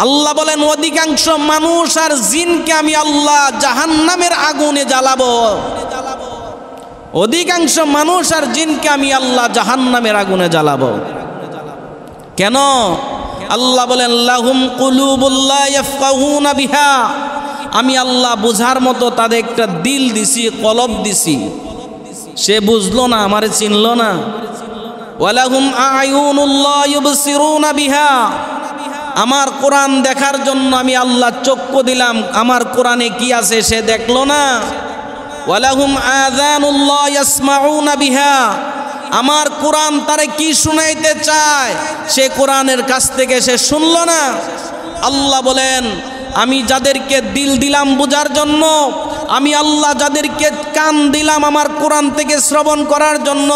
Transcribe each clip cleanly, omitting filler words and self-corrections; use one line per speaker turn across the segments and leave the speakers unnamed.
আল্লাহ বলেন অধিকাংশ মানুষ আর জিনকে আমি আল্লাহ জাহান্নামের আগুনে জ্বালাবো। অধিকাংশ মানুষ আর জিনকে আমি আল্লাহ জাহান্নামের আগুনে জ্বালাবো। কেন? আল্লাহ বলেন লাহুম কুলুবুল লা ইয়াফকাহুনা বিহা, আমি আল্লাহ বুঝার মতো তাদের একটা দিল দিছি, কলব দিছি, সে বুঝলো না, আমারে চিনলো না। ওয়ালাহুম আয়ুনুল লা ইউবসিরুনা বিহা, আমার কোরআন দেখার জন্য আমি আল্লাহ চক্ষু দিলাম, আমার কোরআনে কি আছে সে দেখলো না। ওয়ালাহুম আযানুল লা ইয়াসমাউনা বিহা, আমার কোরআন তারে কি শুনাইতে চায় সে কোরআনের কাছ থেকে সে শুনলো না। আল্লাহ বলেন আমি যাদেরকে দিল দিলাম বুঝার জন্য, আমি আল্লাহ যাদেরকে কান দিলাম আমার কোরআন থেকে শ্রবণ করার জন্য,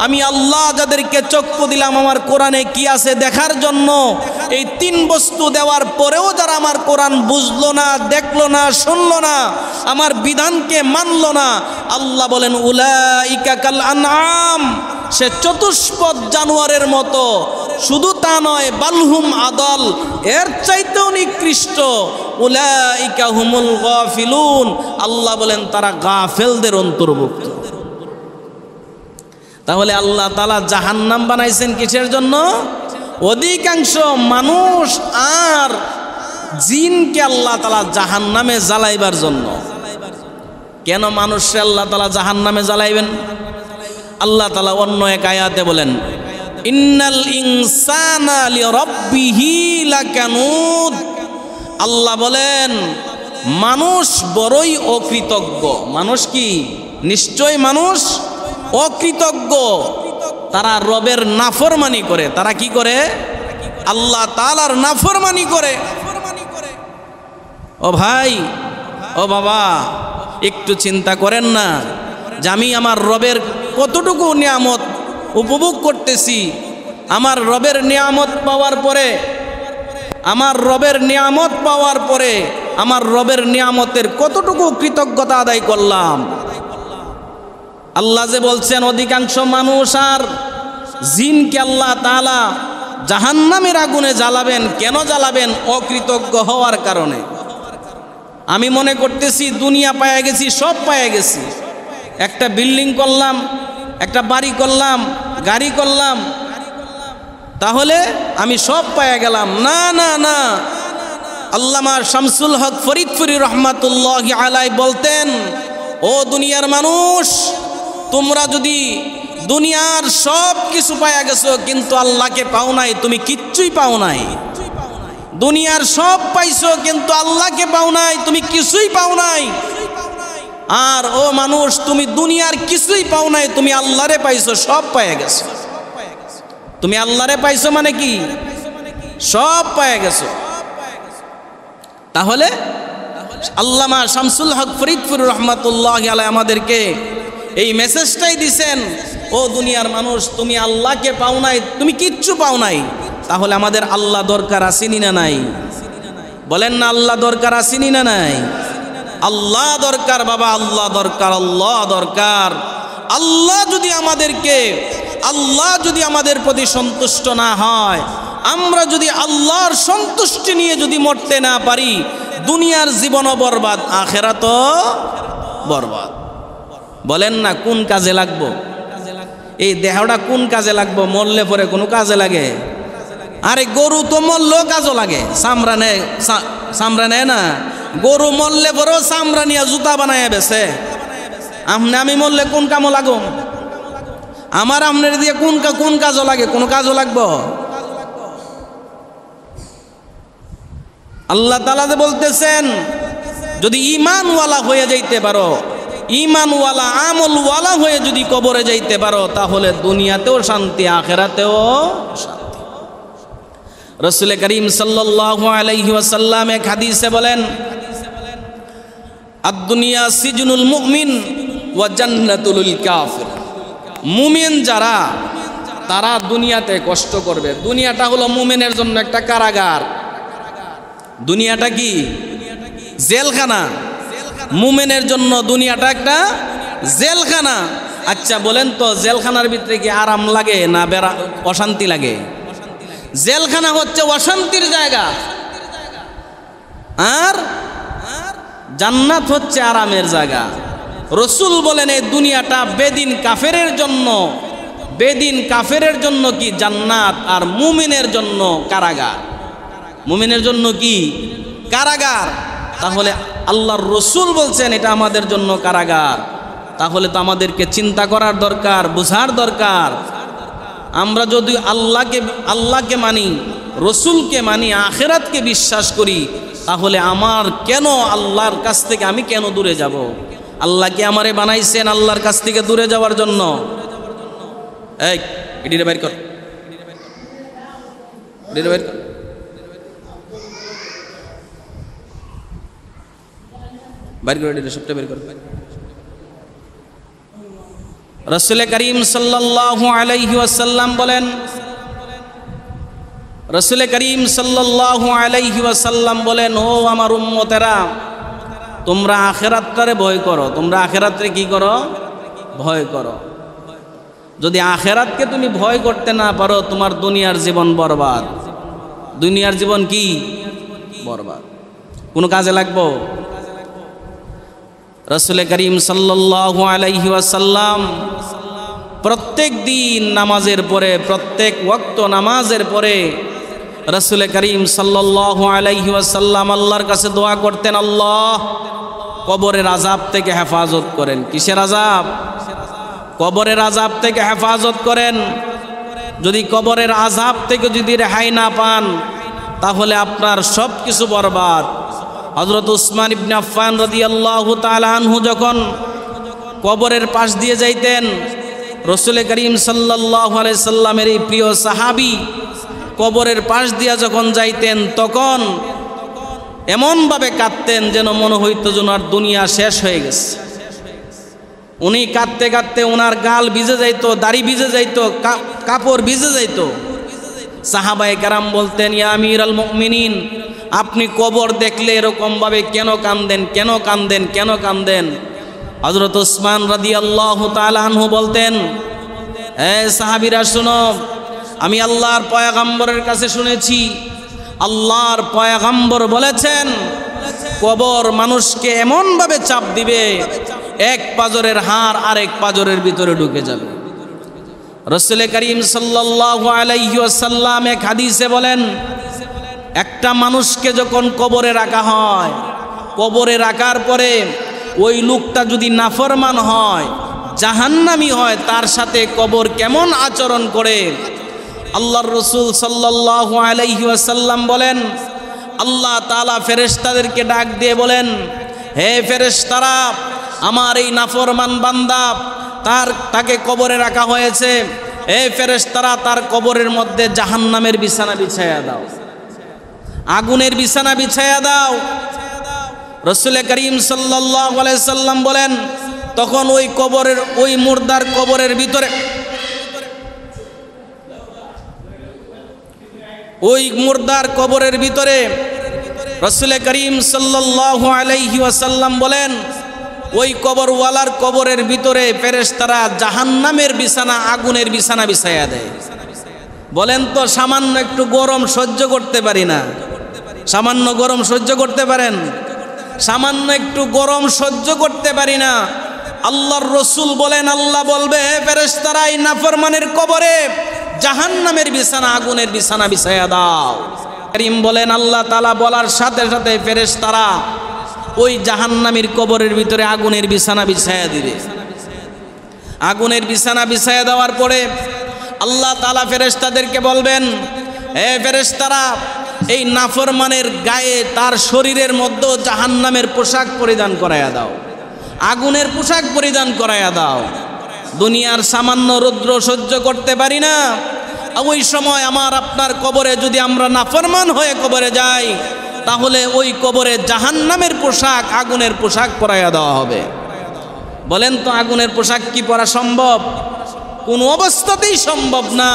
আমি আল্লাহ যাদেরকে চক্ষু দিলাম আমার কোরআনে কি আছে দেখার জন্য, এই তিন বস্তু দেওয়ার পরেও যারা আমার কোরআন বুঝলো না, দেখলো না, শুনলো না, আমার বিধানকে মানলো না, আল্লাহ বলেন উলাইকা কাল আনআম, সে চতুষ্পদ জানোয়ারের মতো। শুধু তা নয়, বালহুম আদল, এর চাইতেও নিকৃষ্ট। উলাইকা হুমুল গাফিলুন, আল্লাহ বলেন তারা গাফেলদের অন্তর্ভুক্ত। তাহলে আল্লাহ তাআলা জাহান্নাম বানাইছেন কিসের জন্য? অধিকাংশ মানুষ আর জিনকে আল্লাহ তাআলা জাহান্নামে জ্বালাইবার জন্য। কেন মানুষকে আল্লাহ তাআলা জাহান্নামে জ্বালাইবেন? আল্লাহ তাআলা অন্য এক আয়াতে বলেন ইন্নাল ইনসানা লিরাব্বিহি লাকানুদ, আল্লাহ বলেন মানুষ বড়ই অকৃতজ্ঞ। মানুষ কি? নিশ্চয় মানুষ অকৃতজ্ঞ। তারা রবের নাফরমানি করে। তারা কি করে? আল্লাহ তাআলার নাফরমানি করে। ও ভাই, ও বাবা, একটু চিন্তা করেন না যে আমি আমার রবের কতটুকু নিয়ামত উপভোগ করতেছি। আমার রবের নিয়ামত পাওয়ার পরে, আমার রবের নিয়ামত পাওয়ার পরে আমার রবের নিয়ামতের কতটুকু কৃতজ্ঞতা আদায় করলাম। আল্লাহ যে বলছেন অধিকাংশ মানুষ আর জিনকে আল্লাহ তাআলা জাহান্নামের আগুনে জ্বালাবেন। কেন জ্বালাবেন? অকৃতজ্ঞ হওয়ার কারণে। আমি মনে করতেছি দুনিয়া পায়া গেছি, সব পায়া গেছি, একটা বিল্ডিং করলাম, একটা বাড়ি করলাম, গাড়ি করলাম, তাহলে আমি সব পায়া গেলাম। না না না, আল্লামা শামসুল হক ফরিদপুরি রহমাতুল্লাহি আলাইহি বলতেন, ও দুনিয়ার মানুষ, তোমরা যদি দুনিয়ার সব কিছু পায়া গেছো কিন্তু আল্লাহকে পাও নাই, তুমি কিচ্ছুই পাও নাই। দুনিয়ার সব পাইছো কিন্তু আল্লাহকে পাও নাই, তুমি কিছুই পাও নাই। আর ও মানুষ, তুমি দুনিয়ার কিছুই পাও নাই, তুমি আল্লাহরে পাইছো, সব পায়া গেছো। তুমি আল্লাহরে পাইছো মানে কি? সব পায়া গেছো। তাহলে আল্লামা শামসুল হক ফরিদপুর রহমাতুল্লাহি আলাইহি আমাদেরকে এই মেসেজটাই দিছেন, ও দুনিয়ার মানুষ, তুমি আল্লাহকে পাও নাই, তুমি কিচ্ছু পাও নাই। তাহলে আমাদের আল্লাহ দরকার আসেনি না নাই? বলেন না, আল্লাহ দরকার আসেনি না নাই? আল্লাহ দরকার বাবা, আল্লাহ দরকার, আল্লাহ দরকার। আল্লাহ যদি আমাদের প্রতি সন্তুষ্ট না হয়, আমরা যদি আল্লাহর সন্তুষ্টি নিয়ে যদি মরতে না পারি, দুনিয়ার জীবনও বরবাদ, আখিরাতও বরবাদ। বলেন না, কোন কাজে লাগবো? এই দেহটা কোন কাজে লাগবো? মরলে পরে কোনো কাজে লাগে? আরে গরু তো মরলেও কাজও লাগে, চামড়া নেয় না। গরু মরলে পরেও চামড়া নিয়ে জুতা বানায় বেছে। আমি মরলে কোন কামও লাগো? আমার আপনার দিয়ে কোন কাজও লাগে? কোনো কাজও লাগবো? আল্লাহ তাআলা যে বলতেছেন, যদি ঈমানওয়ালা হয়ে যাইতে পারো, ঈমানওয়ালা আমলওয়ালা হয়ে যদি কবরে যাইতে পারো, তাহলে দুনিয়াতেও শান্তি, আখিরাতেও শান্তি। রাসূল করিম সাল্লাল্লাহু আলাইহি ওয়াসাল্লাম এক হাদিসে বলেন, আদ-দুনিয়া সিজনুল মুমিন ওয়া জান্নাতুল কাফির। মুমিন যারা, তারা দুনিয়াতে কষ্ট করবে। দুনিয়াটা হলো মুমিনের জন্য একটা কারাগার। দুনিয়াটা কি? জেলখানা। মুমিনের জন্য দুনিয়াটা একটা জেলখানা। আচ্ছা বলেন তো, জেলখানার ভিতরে কি আরাম লাগে না অশান্তি লাগে? জেলখানা হচ্ছে অশান্তির জায়গা। আর জান্নাত হচ্ছে আরামের জায়গা। রসুল বলেন এই দুনিয়াটা বেদিন কাফেরের জন্য কি জান্নাত, আর মুমিনের জন্য কারাগার। মুমিনের জন্য কি কারাগার। তাহলে আল্লাহর রসুল বলছেন এটা আমাদের জন্য কারাগার। তাহলে তো আমাদেরকে চিন্তা করার দরকার, বোঝার দরকার। আমরা যদি আল্লাহকে মানি, রসুলকে মানি, আখিরাতকে বিশ্বাস করি, তাহলে আমার কেন আল্লাহর কাছ থেকে আমি কেন দূরে যাব? আল্লাহ কি আমারে বানাইছেন আল্লাহর কাছ থেকে দূরে যাওয়ার জন্য? এই এডিরে বাইর কর, এডিরে বাইর কর। বাইর করে এডিরে সবটা বের কর। রাসূল করিম সাল্লাল্লাহু আলাইহি ওয়াসাল্লাম বলেন, রাসূল করিম সাল্লাল্লাহু আলাইহি ওয়াসাল্লাম বলেন, ও আমার উম্মতেরা, তোমরা আখিরাতটারে ভয় করো। তোমরা আখিরাতরে কি করো? ভয় করো। যদি আখিরাতকে তুমি ভয় করতে না পারো, তোমার দুনিয়ার জীবন বরবাদ। দুনিয়ার জীবন কি বরবাদ, কোনো কাজে লাগবো? রাসূল করিম সাল্লাল্লাহু আলাইহি ওয়াসাল্লাম প্রত্যেক দিন নামাজের পরে, প্রত্যেক ওয়াক্ত নামাজের পরে রাসূল করিম সাল্লাল্লাহু আলাইহি ওয়াসাল্লাম আল্লাহর কাছে দোয়া করতেন, আল্লাহ কবরের আযাব থেকে হেফাজত করেন। কিসের আযাব? কবরের আযাব থেকে হেফাজত করেন। যদি কবরের আযাব থেকে যদি রেহাই না পান, তাহলে আপনার সব কিছু বরবাদ। হযরত উসমান ইবনে আফফান রাদিয়াল্লাহু তাআলা আনহু যখন কবরের পাশ দিয়ে যাইতেন, রাসূল করিম সাল্লাল্লাহু আলাইহি সাল্লামের এই প্রিয় সাহাবী কবরের পাশ দিয়ে যখন যাইতেন, তখন এমনভাবে কাঁদতেন যেন মনে হইতো যেন আর দুনিয়া শেষ হয়ে গেছে। উনি কাঁদতে কাঁদতে ওনার গাল ভিজে যাইতো, দাড়ি ভিজে যাইতো, কাপড় ভিজে যাইতো। সাহাবায়ে কেরাম বলতেন, ইয়া আমিরুল মুমিনিন, আপনি কবর দেখলে এরকমভাবে কেন কাঁদেন, কেন কাঁদেন, কেন কাঁদেন? হযরত উসমান রাদিয়াল্লাহু তাআলা আনহু বলতেন, হে সাহাবীরা শুনো, আমি আল্লাহর পয়গম্বরের কাছে শুনেছি, আল্লাহর পয়গম্বর বলেছেন কবর মানুষকে এমনভাবে চাপ দিবে, এক পাজরের হাড় আরেক পাজরের ভিতরে ঢুকে যাবে। রাসূল করিম সাল্লাল্লাহু আলাইহি ওয়াসাল্লাম এক হাদিসে বলেন, একটা মানুষকে যখন কবরে রাখা হয়, কবরে রাখার পরে ওই লোকটা যদি নাফরমান হয়, জাহান্নামী হয়, তার সাথে কবর কেমন আচরণ করে আল্লাহর রাসূল সাল্লাল্লাহু আলাইহি ওয়াসাল্লাম বলেন, আল্লাহ তাআলা ফেরেশতাদেরকে ডাক দিয়ে বলেন, হে ফেরেশতারা, আমার এই নাফরমান বান্দা তাকে কবরে রাখা হয়েছে, হে ফেরেশতারা তার কবরের মধ্যে জাহান্নামের বিছানা বিছায়া দাও, আগুনের বিছানা বিছায়া দাও। রাসূল করিম সাল্লাল্লাহু আলাইহি সাল্লাম বলেন, তখন ওই কবরের, ওই মুর্দার কবরের ভিতরে, ওই মুর্দার কবরের ভিতরে রাসূল করিম সাল্লাল্লাহু আলাইহি ওয়াসাল্লাম বলেন, ওই কবরওয়ালার কবরের ভিতরে ফেরেশতারা জাহান্নামের বিছানা, আগুনের বিছানা বিছায়া দেয়। বলেন তো, সামান্য একটু গরম সহ্য করতে পারি না? সামান্য গরম সহ্য করতে পারেন? সামান্য একটু গরম সহ্য করতে পারি না। আল্লাহর রাসূল বলেন, আল্লাহ বলবে, হে ফেরেশতারা, এই নাফরমানের কবরে জাহান্নামের বিছানা, আগুনের বিছানা বিছায়া দাও। করিম বলেন, আল্লাহ তাআলা বলার সাথে সাথে ফেরেশতারা ওই জাহান্নামীর কবরের ভিতরে আগুনের বিছানা বিছায়া দিবে। আগুনের বিছানা বিছায়া দেওয়ার পরে আল্লাহ তাআলা ফেরেশতাদেরকে বলবেন, হে ফেরেশতারা, এই নাফরমানের গায়ে, তার শরীরের মধ্যে জাহান্নামের পোশাক পরিধান করায়া দাও, আগুনের পোশাক পরিধান করায়া দাও। দুনিয়ার সামান্য রৌদ্র সহ্য করতে পারি না, ওই সময় আমার আপনার কবরে যদি আমরা নাফরমান হয়ে কবরে যাই, তাহলে ওই কবরে জাহান্নামের পোশাক, আগুনের পোশাক পরাইয়া দেওয়া হবে। বলেন তো, আগুনের পোশাক কি পরা সম্ভব? কোন অবস্থাতেই সম্ভব না।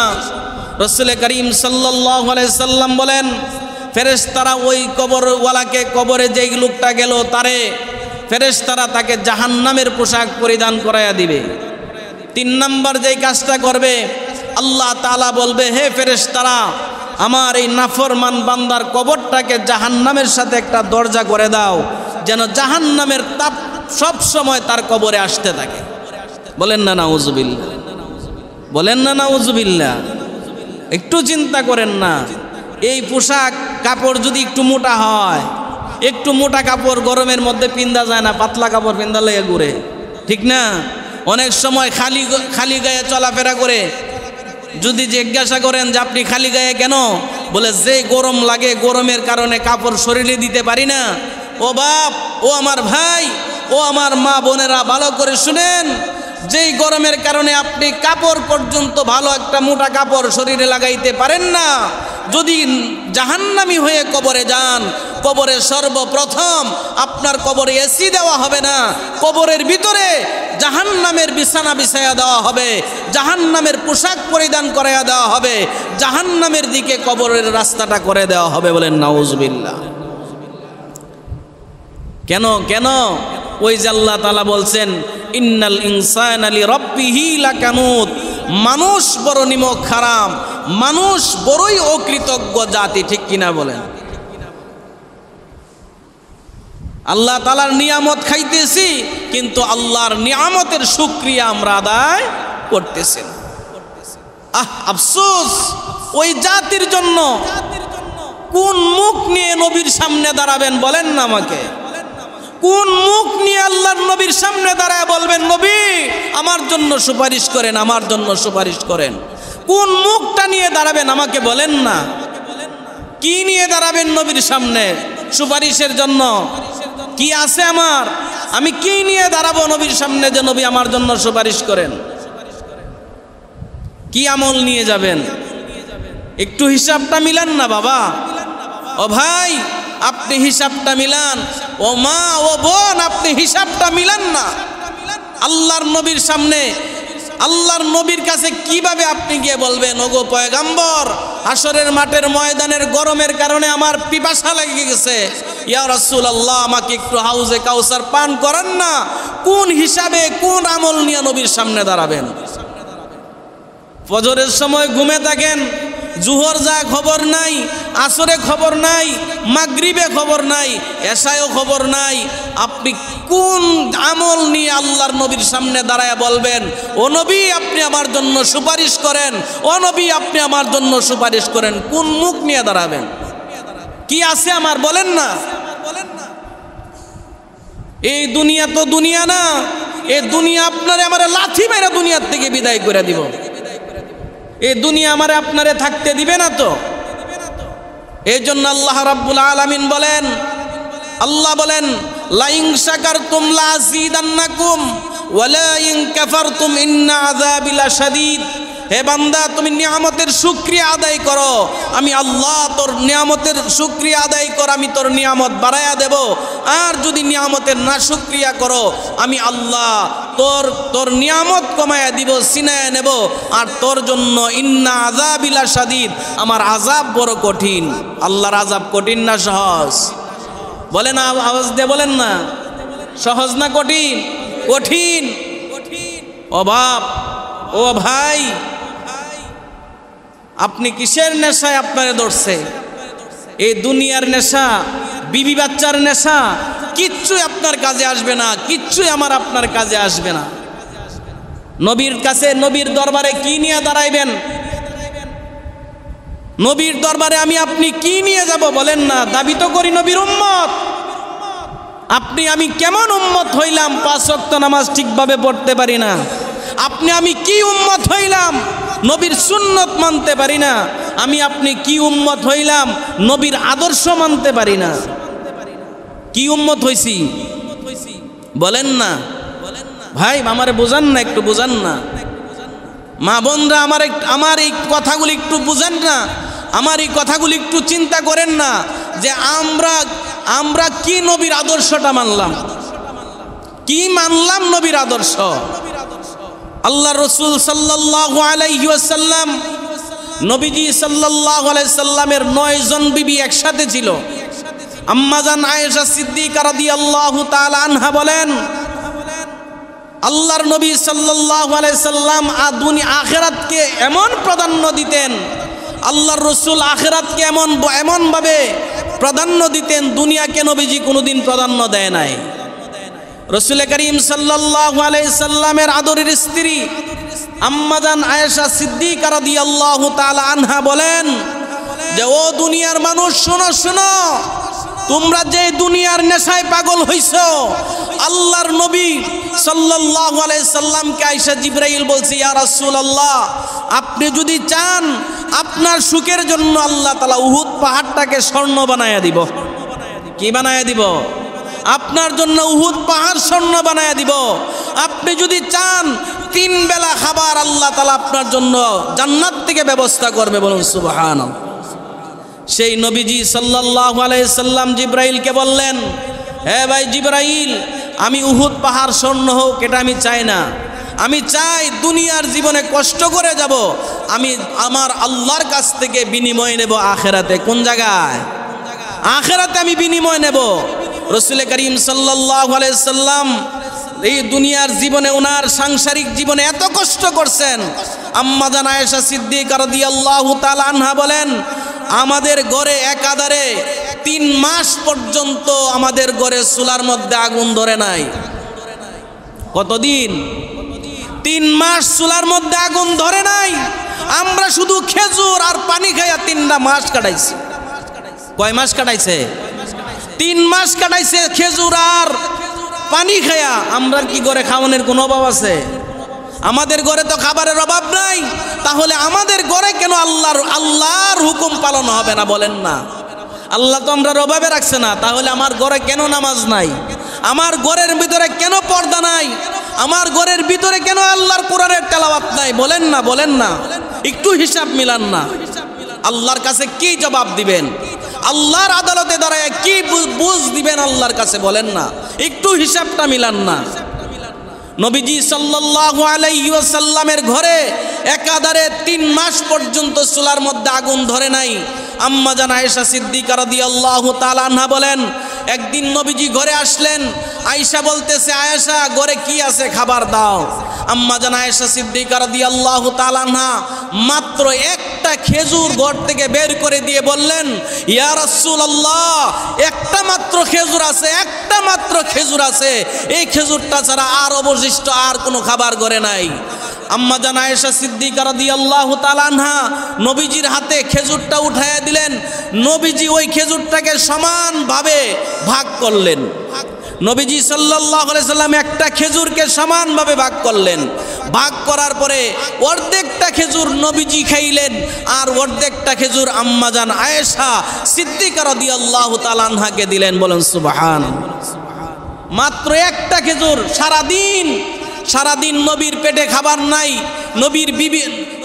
রাসূল করিম সাল্লাল্লাহু আলাইহি সাল্লাম বলেন, ফেরেশতারা ওই কবরওয়ালাকে, কবরে যেই লোকটা গেল, তারে ফেরেশতারা তাকে জাহান্নামের পোশাক পরিধান করাইয়া দিবে। 3 নম্বর যেই কাজটা করবে, আল্লাহ তাআলা বলবে, হে ফেরেশতারা, আমার এই নাফরমান বান্দার কবরটাকে জাহান্নামের সাথে একটা দরজা করে দাও, যেন জাহান্নামের তাপ সব সময় তার কবরে আসতে থাকে। বলেন না নাউজুবিল্লাহ, বলেন না নাউজুবিল্লাহ। একটু চিন্তা করেন না, এই পোশাক কাপড় যদি একটু মোটা হয়, একটু মোটা কাপড় গরমের মধ্যে পিন্দা যায় না, পাতলা কাপড় পিন্দা লেগে ঘুরে, ঠিক না? অনেক সময় খালি গায়ে চলাফেরা করে। যদি জিজ্ঞাসা করেন যে আপনি খালি গায়ে কেন, বলে যে গরম লাগে, গরমের কারণে কাপড় শরীরে দিতে পারি না। ও বাপ, ও আমার ভাই, ও আমার মা বোনেরা, ভালো করে শুনেন, যেই গরমের কারণে আপনি কাপড় পর্যন্ত ভালো একটা মোটা কাপড় শরীরে লাগাইতে পারেন না, যদি জাহান্নামী হয়ে কবরে যান, কবরে সর্বপ্রথম আপনার কবরে এসি দেওয়া হবে না, কবরের ভিতরে জাহান্নামের বিছানা বিছায়া দেওয়া হবে, জাহান্নামের পোশাক পরিধান করাইয়া দেওয়া হবে, জাহান্নামের দিকে কবরের রাস্তাটা করে দেওয়া হবে। বলেন নাউজুবিল্লাহ। কেন কেন? ওই যে আল্লাহ তাআলা বলছেন, ইন্নাল ইনসানা লিরাব্বিহি লাকানুত, মানুষ বড় নিমক হারাম, মানুষ বড়ই অকৃতজ্ঞ জাতি, ঠিক কিনা বলেন? আল্লাহ তাআলার নিয়ামত খাইতেছি, কিন্তু আল্লাহর নিয়ামতের শুকরিয়া আমরা আদায় করতেছি না। আফসোস ওই জাতির জন্য। কোন মুখ নিয়ে নবীর সামনে দাঁড়াবেন বলেন না আমাকে? কোন মুখ নিয়ে আল্লাহর নবীর সামনে দাঁড়ায় বলবেন, নবী আমার জন্য সুপারিশ করেন, আমার জন্য সুপারিশ করেন? কোন মুখটা নিয়ে দাঁড়াবেন আমাকে বলেন না? কি নিয়ে দাঁড়াবেন নবীর সামনে সুপারিশের জন্য? কি আছে আমার? আমি কি নিয়ে দাঁড়াবো নবীর সামনে যে নবী আমার জন্য সুপারিশ করেন? কি আমল নিয়ে যাবেন? একটু হিসাবটা মিলান না বাবা। ও ভাই, আপনি হিসাবটা মিলান। ও মা, ও বোন, আপনি হিসাবটা মিলান না। আল্লাহর নবীর সামনে, আল্লাহর নবীর কাছে কিভাবে আপনি গিয়ে বলবেন, ওগো পয়গাম্বর, হাসরের মাঠের ময়দানের গরমের কারণে আমার পিপাসা লেগে গেছে, ইয়া রাসূলুল্লাহ আমাকে একটু হাউজে কাউসার পান করান না? কোন হিসাবে, কোন আমল নিয়ে নবীর সামনে দাঁড়াবেন? ফজরের সময় ঘুমে থাকেন, জুহর যা খবর নাই, আসরে খবর নাই, মাগরিবে খবর নাই, এশায়ও খবর নাই। আপনি কোন আমল নিয়ে আল্লাহর নবীর সামনে দাঁড়ায় বলবেন, ও নবী আপনি আমার জন্য সুপারিশ করেন, ও নবী আপনি আমার জন্য সুপারিশ করেন? কোন মুখ নিয়ে দাঁড়াবেন? কি আছে আমার বলেন না? এই দুনিয়া তো দুনিয়া না। এই দুনিয়া আপনারে আমারে লাথি মেরে দুনিয়ার থেকে বিদায় করে দিব। এই দুনিয়া আমারে আপনারে থাকতে দিবে না তো। এই জন্য আল্লাহ রাব্বুল আলামিন বলেন, আল্লাহ বলেন, লা ইন শাকারতুম লা আযীদান্নাকুম ওয়া লা ইন কাফারতুম ইন্না আযাবি লাশাদীদ। হে বান্দা, তুমি নিয়ামতের শুকরিয়া আদায় করো, আমি আল্লাহ তোর নিয়ামতের শুকরিয়া আদায় কর, আমি তোর নিয়ামত বাড়ায়া দেব। আর যদি নিয়ামতের না শুকরিয়া করো, আমি আল্লাহ তোর নিয়ামত কমায়া দিব, সিনায়া নেব। আর তোর জন্য ইন্না আযাবি লাশাদীদ, আমার আযাব বড় কঠিন। আল্লাহর আযাব কঠিন না সহজ? বলেন, আওয়াজ দিয়ে বলেন না, সহজ না কঠিন? কঠিন। ও বাপ, ও ভাই, আপনি কিসের নেশায় আপনারে ধরছে? এই দুনিয়ার নেশা, বিবি বাচ্চার নেশা, কিচ্ছুই আপনার কাজে আসবে না, কিচ্ছুই আমার আপনার কাজে আসবে না। নবীর কাছে, নবীর দরবারে কি নিয়ে দাঁড়াইবেন? নবীর দরবারে আমি আপনি কি নিয়ে যাব বলেন না? দাবি তো করি নবীর উম্মত। আপনি আমি কেমন উম্মত হইলাম? 5 ওয়াক্ত নামাজ ঠিকভাবে পড়তে পারি না। আপনি আমি কি উম্মত হইলাম? নবীর সুন্নত মানতে পারি না। আমি আপনি কি উম্মত হইলাম? নবীর আদর্শ মানতে পারি না। কি উম্মত হইছি বলেন না? ভাই আমারে বুঝান না, একটু বুঝান না। মা বোনরা আমার এই কথাগুলি একটু বুঝেন না, আমার এই কথাগুলি একটু চিন্তা করেন না যে আমরা কি নবীর আদর্শটা মানলাম, কি মানলাম নবীর আদর্শ। আল্লাহ রসুল সাল্লাল্লাহু আলাইহি ওয়াসাল্লাম, নবীজি সাল্লাল্লাহু আলাইহি সাল্লামের 9 জন বিবি একসাথে ছিল। আম্মাজান আয়েশা সিদ্দিকা রাদিয়াল্লাহু তাআলা আনহা বলেন, আল্লাহর নবী সাল্লাল্লাহু আলাইহি সাল্লাম আখিরাতকে এমন প্রাধান্য দিতেন, আল্লাহর রসুল আখিরাতকে এমন ভাবে প্রাধান্য দিতেন, দুনিয়াকে নবীজি কোনোদিন প্রাধান্য দেয় নাই। রসুল করিম সাল্লাল্লাহু আলাইহি সাল্লামের আদরের স্ত্রী আম্মা জান আয়েশা সিদ্দিকা রাদিয়াল্লাহু তাআলা আনহা বলেন যে, ও দুনিয়ার মানুষ শোনো শোনো, তোমরা যে দুনিয়ার নেশায় পাগল হইছো, আল্লাহর নবী সাল্লাল্লাহু আলাইহি সাল্লামকে আয়েশা জিবরাইল বলছে, ইয়া রাসূলুল্লাহ, আপনি যদি চান আপনার সুখের জন্য আল্লাহ তাআলা উহুদ পাহাড়টাকে স্বর্ণ বানায়া দিব। কি বানায়া দিব? আপনার জন্য উহুদ পাহাড় স্বর্ণ বানায়া দিব। আপনি যদি চান 3 বেলা খাবার আল্লাহ তাআলা আপনার জন্য জান্নাত থেকে ব্যবস্থা করবে। বলুন সুবহানাল্লাহ। সেই নবীজি সাল্লাল্লাহু আলাইহি সাল্লাম জিবরাইলকে বললেন, হে ভাই জিবরাইল, আমি উহুদ পাহাড় স্বর্ণ হোক এটা আমি চাই না। আমি চাই দুনিয়ার জীবনে কষ্ট করে যাব, আমি আমার আল্লাহর কাছ থেকে বিনিময় নেব আখিরাতে। কোন জায়গায়? আখিরাতে আমি বিনিময় নেব। রাসূল করিম সাল্লাল্লাহু আলাইহি সাল্লাম এই দুনিয়ার জীবনে, ওনার সাংসারিক জীবনে এত কষ্ট করছেন। আম্মা জান আয়েশা সিদ্দিকা রাদিয়াল্লাহু তাআলা আনহা বলেন, আমাদের ঘরে একাধারে 3 মাস পর্যন্ত আমাদের ঘরে চুলার মধ্যে আগুন ধরে নাই। কতদিন? 3 মাস চুলার মধ্যে আগুন ধরে নাই। আমরা শুধু খেজুর আর পানি খাইয়া 3টা মাস কাটাইছি। কয় মাস কাটাইছে? 3 মাস কাটাইছে খেজুর আর পানি খায়া। আমরা কি করে খাওয়ানোর কোনো অভাব আছে? আমাদের ঘরে তো খাবারের অভাব নাই, তাহলে আমাদের ঘরে কেন আল্লাহর হুকুম পালন হবে না? বলেন না। আল্লাহ তো আমরা অভাবে রাখছে না, তাহলে আমার ঘরে কেন নামাজ নাই? আমার ঘরের ভিতরে কেন পর্দা নাই? আমার ঘরের ভিতরে কেন আল্লাহর কোরআনের তেলাওয়াত নাই? বলেন না, বলেন না। একটু হিসাব মিলান না। আল্লাহর কাছে কি জবাব দিবেন? আল্লাহর আদালতে দাঁড়ায় কি বুঝ দিবেন আল্লাহর কাছে? বলেন না, একটু হিসাবটা মিলান না। নবীজি সাল্লাল্লাহু আলাইহি ওয়াসাল্লামের ঘরে একাধারে 3 মাস পর্যন্ত চুলার মধ্যে আগুন ধরে নাই। আম্মা জান আয়েশা সিদ্দিকা রাদিয়াল্লাহু তাআলা আনহা বলেন, একদিন নবীজি ঘরে আসলেন। আয়েশা বলতেছে, আয়েশা ঘরে কি আছে খাবার দাও। আম্মা জান আয়েশা সিদ্দিকা রাদিয়াল্লাহু তাআলা আনহা মাত্র একটা খেজুর ঘর থেকে বের করে দিয়ে বললেন, ইয়া রাসূলুল্লাহ, একটা মাত্র খেজুর আছে, একটা মাত্র খেজুর আছে। এই খেজুরটা ছাড়া আর অবশিষ্ট আর কোনো খাবার ঘরে নাই। আম্মা জান আয়েশা সিদ্দিকা রাদিয়াল্লাহু তাআলা আনহা নবীজির হাতে খেজুরটা উঠাইয়া দিলেন। নবীজি ওই খেজুরটাকে সমানভাবে ভাগ করলেন। নবীজি সাল্লাল্লাহু আলাইহি সাল্লাম একটা খেজুরকে সমানভাবে ভাগ করলেন। ভাগ করার পরে অর্ধেকটা খেজুর নবীজি খাইলেন, আর অর্ধেকটা খেজুর আম্মা জান আয়েশা সিদ্দিকা রাদিয়াল্লাহু তাআলা আনহাকে দিলেন। বলেন সুবহানাল্লাহ। মাত্র একটা খেজুর। সারাদিন নবীর পেটে খাবার নাই। নবীর বিবি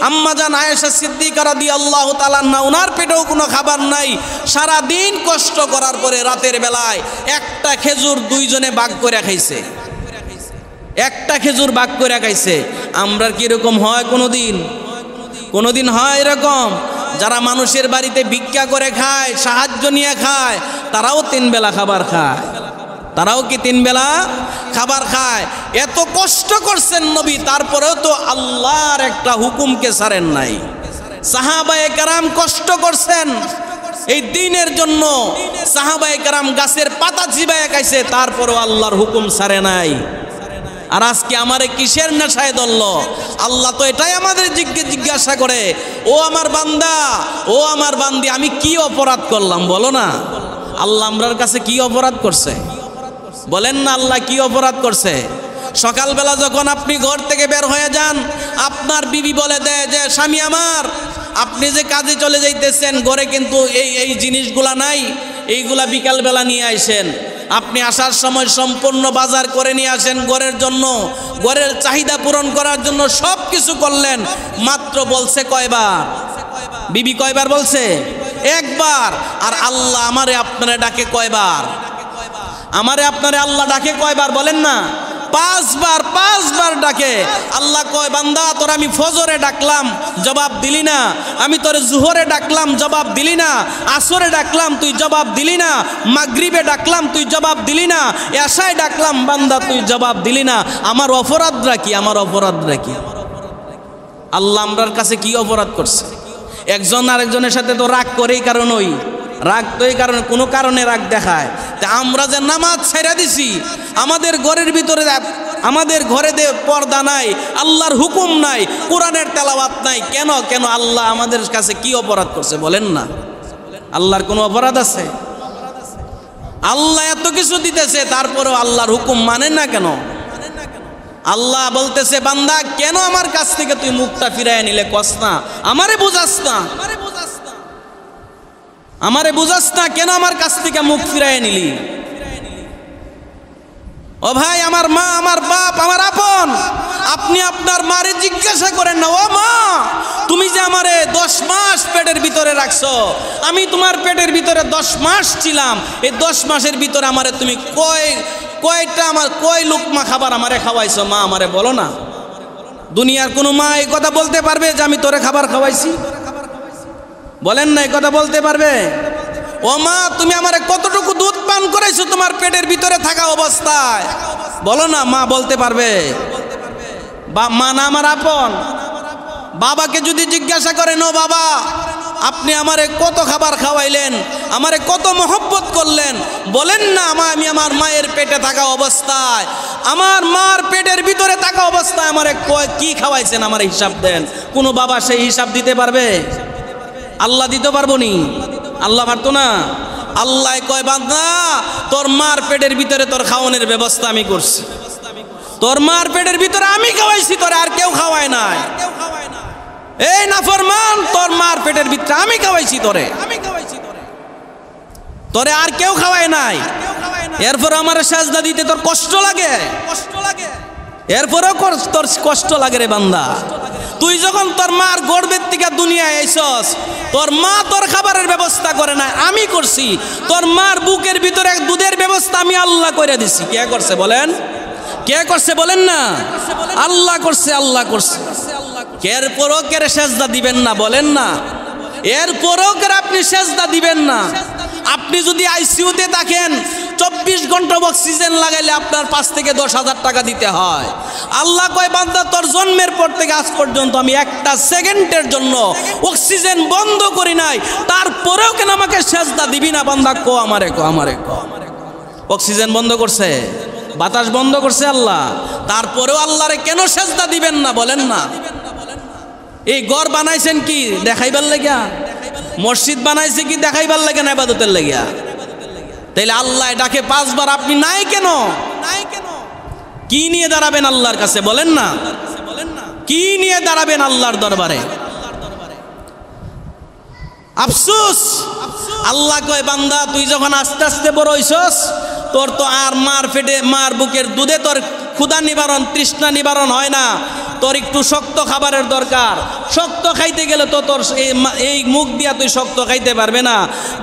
আম্মা জান আয়েশা সিদ্দিকা রাদিয়াল্লাহু তাআলা আনহা, ওনার পেটেও কোনো খাবার নাই। সারাদিন কষ্ট করার পরে রাতের বেলায় একটা খেজুর দুইজনে ভাগ করে খাইছে। একটা খেজুর ভাগ করে খাইছে। আমরা কি এরকম হয় কোনোদিন হয় এরকম? যারা মানুষের বাড়িতে ভিক্ষা করে খায়, সাহায্য নিয়ে খায়, তারাও 3 বেলা খাবার খায়। তারাও কি 3 বেলা খাবার খায়? এত কষ্ট করছেন নবী, তারপরেও তো আল্লাহর একটা হুকুমকে ছাড়েন নাই। সাহাবায়ে কেরাম কষ্ট করছেন এই দ্বীনের জন্য। সাহাবায়ে কেরাম গাছের পাতা চিবাইয়া খাইছে, তারপরেও আল্লাহর হুকুম ছাড়ে নাই। আর আজকে আমারে কিসের নেশায় ধরল? আল্লাহ তো এটাই আমাদের জিজ্ঞাসা করে, ও আমার বান্দা, ও আমার বান্দি, আমি কি অপরাধ করলাম? বলো না। আল্লাহ আমরার কাছে কি অপরাধ করছে? বলেন না, আল্লাহ কি অপরাধ করছে? সকালবেলা যখন আপনি ঘর থেকে বের হয়ে যান, আপনার বিবি বলে দেয় যে, স্বামী আমার, আপনি যে কাজে চলে যাইতেছেন, ঘরে কিন্তু এই জিনিসগুলা নাই, এইগুলা বিকালবেলা নিয়ে আসেন। আপনি আসার সময় সম্পূর্ণ বাজার করে নিয়ে আসেন ঘরের জন্য, ঘরের চাহিদা পূরণ করার জন্য সব কিছু করলেন। মাত্র বলছে কয়বার? বিবি কয়বার বলছে? একবার। আর আল্লাহ আমারে আপনারে ডাকে কয়বার? আমারে আপনারে আল্লাহ ডাকে কয়বার? বলেন না। 5 বার ডাকে। আল্লাহ কয়, বান্দা, তোর আমি ফজরে ডাকলাম, জবাব দিলি না। আমি তোর জোহরে ডাকলাম, জবাব দিলি না। আসরে ডাকলাম, তুই জবাব দিলি না। মাগরিবে ডাকলাম, তুই জবাব দিলি না। এশায় ডাকলাম, বান্দা, তুই জবাব দিলি না। আমার অপরাধটা কি? আমার অপরাধটা কি? আল্লাহ আমরার কাছে কি অপরাধ করছে? একজন আরেকজনের সাথে তো রাগ করেই কারণ ওই রাগ তো এই কারণে কোনো কারণে রাগ দেখায়। তা আমরা যে নামাজ ছেড়ে দিছি, আমাদের ঘরের ভিতরে আমাদের ঘরে পর্দা নাই, আল্লাহর হুকুম নাই, কোরআনের তেলাওয়াত নাই, কেন কেন আল্লাহ আমাদের কাছে কি অপরাধ করছে বলেন না? আল্লাহর কোনো অপরাধ আছে? আল্লাহ এত কিছু দিতেছে, তারপরেও আল্লাহর হুকুম মানেন না কেন? আল্লাহ বলতেছে, বান্দা কেন আমার কাছ থেকে তুই মুখটা ফিরায় নিলে? কস না, আমারে বুঝাস না, আমারে বুঝাস না, কেন আমার কাছ থেকে মুখ ফিরায় নিলি? ও ভাই, আমার মা, আমার বাপ, আমার আপন, আপনি আপনার মারে জিজ্ঞাসা করেন না, ও মা তুমি যে আমারে 10 মাস পেটের ভিতরে রাখছো, আমি তোমার পেটের ভিতরে 10 মাস ছিলাম, এই 10 মাসের ভিতরে আমারে তুমি কয়টা আমার কয় লুকমা খাবার আমারে খাওয়াইছো? মা আমারে বলো না। দুনিয়ার কোনো মা এই কথা বলতে পারবে যে আমি তোরে খাবার খাওয়াইছি? বলেন না, এই কথা বলতে পারবে? ও মা তুমি আমারে কতটুকু দুধ পান করাইছো তোমার পেটের ভিতরে থাকা অবস্থায়? বলো না, মা বলতে পারবে? মা না আমার আপন? বাবাকে যদি জিজ্ঞাসা করেন, ও বাবা আপনি আমারে কত খাবার খাওয়াইলেন, আমারে কত মহব্বত করলেন, বলেন না আমি আমার মায়ের পেটে থাকা অবস্থায়, আমার মার পেটের ভিতরে থাকা অবস্থায় আমারে কি খাওয়াইছেন আমার হিসাব দেন। কোনো বাবা সেই হিসাব দিতে পারবে? আল্লাহ দিতে পারবো নি? আল্লাহ পারতো না? আল্লাহ কয়, বান্দা তোর মার পেটের ভিতরে তোর খাওয়ানোর ব্যবস্থা আমি করছি, তোর মার পেটের ভিতরে আমি খাওয়াইছি, তোরে আর কেউ খাওয়ায় নাই। এই নাফরমান, তোর মার পেটের ভিতরে আমি খাওয়াইছি, তোরে আর কেউ খাওয়ায় নাই। এরপর আমার সাজদা দিতে তোর কষ্ট লাগে? এরপরেও তোর কষ্ট লাগে রে বান্দা। তুই যখন তোর মার গর্ভের থেকে দুনিয়ায় আইছস, তোর মা তোর খাবারের ব্যবস্থা করে না, আমি করছি। তোর মার বুকের ভিতরে দুধের ব্যবস্থা আমি আল্লাহ করে দিছি। কে করছে বলেন? কে করছে বলেন না? আল্লাহ করছে, আল্লাহ করছে। এরপরও কে সেজদা দিবেন না বলেন না? এরপরও কে আপনি সেজদা দিবেন না? আপনি যদি আইসিইউতে থাকেন, 24 ঘন্টা অক্সিজেন লাগাইলে আপনার 5 থেকে 10,000 টাকা দিতে হয়। আল্লাহ কয়, বান্দা তোর জন্মের পর থেকে আজ পর্যন্ত আমি একটা সেকেন্ডের জন্য অক্সিজেন বন্ধ করি নাই, তারপরেও কেন আমাকে সেজদা দিবি না? বান্দা কো আমারে, কো আমারে, কো। অক্সিজেন বন্ধ করছে, বাতাস বন্ধ করছে আল্লাহ, তারপরেও আল্লাহরে কেন সেজদা দিবেন না বলেন না? এই ঘর বানাইছেন কি দেখাইবার লাগিয়া? মসজিদ বানাইছে কি দেখাইবার লাগে না ইবাদতের লাগিয়া? তাইলে আল্লাহ ডাকে 5 বার, আপনি নাই কেন? কি নিয়ে দাঁড়াবেন আল্লাহর কাছে বলেন না? কি নিয়ে দাঁড়াবেন আল্লাহর দরবারে? আফসোস। আল্লাহ কয়, বান্দা তুই যখন আস্তে আস্তে বড় হইছস, তোর তো আর মার পেটে, মার বুকের দুধে তোর ক্ষুধা নিবারণ, তৃষ্ণা নিবারণ হয় না, তোর একটু শক্ত খাবারের দরকার। শক্ত খাইতে গেলে তো তোর এই মুখ দিয়া তুই শক্ত খাইতে পারবে না।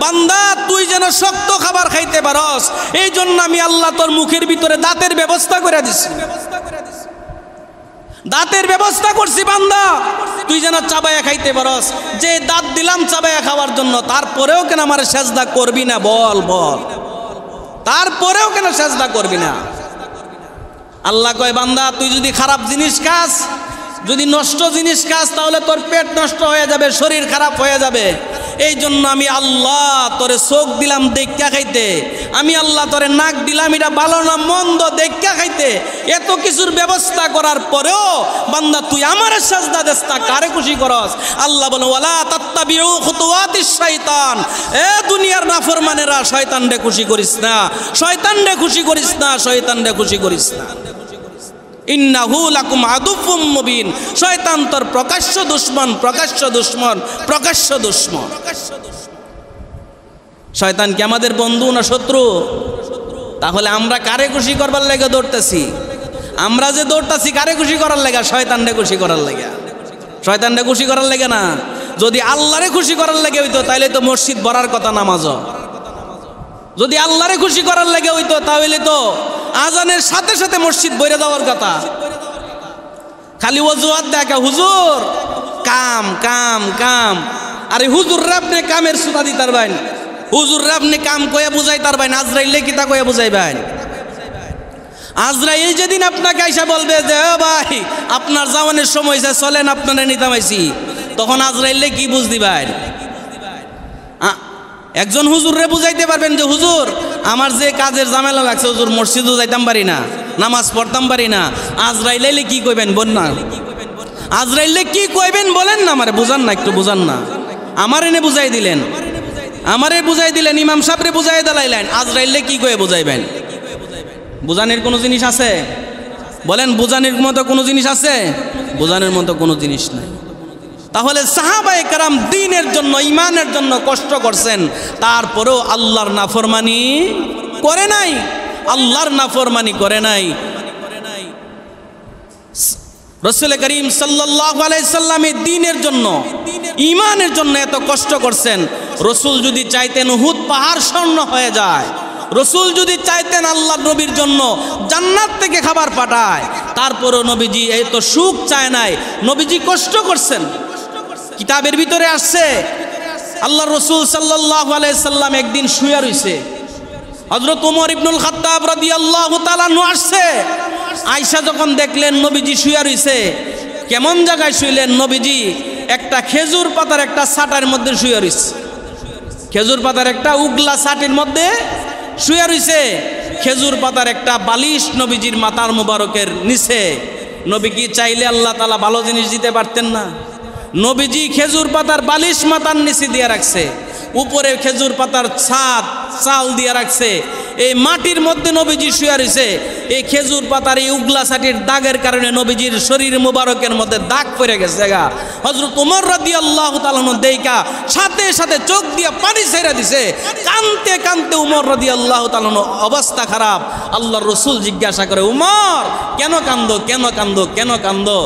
বান্দা তুই যেন শক্ত খাবার খাইতে পারস, এই জন্য আমি আল্লাহ তোর মুখের ভিতরে দাঁতের ব্যবস্থা করে দিছি, দাঁতের ব্যবস্থা করছি বান্দা, তুই যেন চাবায়া খাইতে পারস। যে দাঁত দিলাম চাবায়া খাওয়ার জন্য, তারপরেও কেন আমার সেজদা করবি না? বল বল, তারপরেও কেন সেজদা করবি না? আল্লাহ কয়, বান্দা তুই যদি খারাপ জিনিস খাস, যদি নষ্ট জিনিস খাস, তাহলে তোর পেট নষ্ট হয়ে যাবে, শরীর খারাপ হয়ে যাবে। এই জন্য আমি আল্লাহ তোরে চোখ দিলাম দেখা খাইতে, আমি আল্লাহ তোরে নাক দিলাম এটা ভালো না মন্দ দেখা খাইতে। এত কিছুর ব্যবস্থা করার পরেও বান্দা তুই আমার সাজদা দেস না, কারে খুশি করস? আল্লাহ বলে, ওয়ালা তাত্তাবিউ খুতুওয়াতিশ শাইতান, এ দুনিয়ার নাফরমানেরা, শয়তান রে খুশি করিস না, শয়তান রে খুশি করিস না, শয়তান রে খুশি করিস না। ইন্নাহু লাকুম আদুউম মুবিন, শয়তান তোর প্রকাশ্য দুশমন, প্রকাশ্য দুশমন, প্রকাশ্য দুশমন। শয়তান কি আমাদের বন্ধু না শত্রু? তাহলে আমরা কারে খুশি করবার লাগে দৌড়তেছি? আমরা যে দৌড়তেছি কারে খুশি করার লাগে? শয়তানরে খুশি করার লাগে। শয়তানরে খুশি করার লাগে না। যদি আল্লাহরে খুশি করার লাগে হইতো, তাইলে তো মসজিদ ভরার কথা নামাজও। যদি আল্লাহরে খুশি করার লাগে হইতো, তাহলে তো আজানের সাথে সাথে মসজিদ বইরে যাওয়ার কথা। খালি ওয়াজুয়াত দেখা, হুজুর কাম কাম কাম। আরে হুজুর রে আপনি কামের সুতা দিতার বাইন, হুজুর রে আপনি কাম কয়ে বুঝাই তার বাইন, আজরাইলে কিতা কয়ে বুঝাই বাইন? আজরাইল যেদিন আপনাকে আইসা বলবে যে ভাই আপনার যাওয়ানোর সময় চলেন আপনারা নিতামাইছি, তখন আজরাইলে কি বুঝ দিবেন? একজন হুজুররে বুঝাইতে পারবেন যে হুজুর আমার যে কাজের ঝামেলা লাগছে, হুজুর মসজিদও যাইতাম পারি না, নামাজ পড়তাম পারি না। আজরাইলে কি কইবেন বল না, আজরাইলে কি কইবেন বলেন না, আমারে বুঝান না, একটু বুঝান না। আমার এনে বুঝাই দিলেন, আমারে বুঝাই দিলেন, ইমাম সাহেবরে বুঝাই দিলাইলেন, আজরাইলে কি কয়ে বুঝাইবেন? বুঝানোর কোনো জিনিস আছে? বলেন বুঝানোর মতো কোনো জিনিস আছে? বুঝানোর মতো কোনো জিনিস নাই। তাহলে সাহাবায়ে কেরাম দ্বীনের জন্য, ঈমানের জন্য কষ্ট করছেন, তারপরেও আল্লাহর নাফরমানি করে নাই, আল্লাহর নাফরমানি করে নাই। রাসূল করিম সাল্লাল্লাহু আলাইহি সাল্লামের দ্বীনের জন্য, ঈমানের জন্য এত কষ্ট করছেন। রাসূল যদি চাইতেন উহুদ পাহাড় স্বর্ণ হয়ে যায়, রাসূল যদি চাইতেন আল্লাহর নবীর জন্য জান্নাত থেকে খাবার পাঠায়, তারপরও নবীজি এত সুখ চায় নাই, নবীজি কষ্ট করছেন। কিতাবের ভিতরে আসছে আল্লাহর রাসূল সাল্লাল্লাহু আলাইহি সাল্লাম একদিন শুয়ে রইছে, হযরত ওমর ইবনুল খাত্তাব রাদিয়াল্লাহু তাআলা আনহু আসছে। আয়েশা যখন দেখলেন নবীজি শুয়ে রইছে, কেমন জায়গায় শুইলেন? নবীজি একটা খেজুর পাতার একটা ছাটার মধ্যে শুয়ে রইছে, খেজুর পাতার একটা উগলা ছাটির মধ্যে শুয়ে রইছে। খেজুর পাতার একটা বালিশ নবীজির মাথার মুবারকের নিচে। নবী কি চাইলে আল্লাহ তাআলা ভালো জিনিস দিতে পারতেন না? নবীজি খেজুর পাতার বালিশ মাথার নিচে দিয়ে রাখছে, উপরে খেজুর পাতার চাল দিয়ে রাখছে। এই মাটির মধ্যে নবীজি শুয়ে রয়েছে। এই খেজুর পাতার এই উগলা ছাটির দাগের কারণে নবীজির শরীর মুবারকের মধ্যে দাগ পড়ে গেছে। হযরত ওমর রাদিয়াল্লাহু তাআলা দেইকা সাথে সাথে চোখ দিয়ে পানি ছেড়ে দিছে, কাঁদতে কাঁদতে ওমর রাদিয়াল্লাহু তাআলা অবস্থা খারাপ। আল্লাহর রাসূল জিজ্ঞাসা করে, ওমর কেন কান্দো, কেন কান্দো, কেন কান্দো?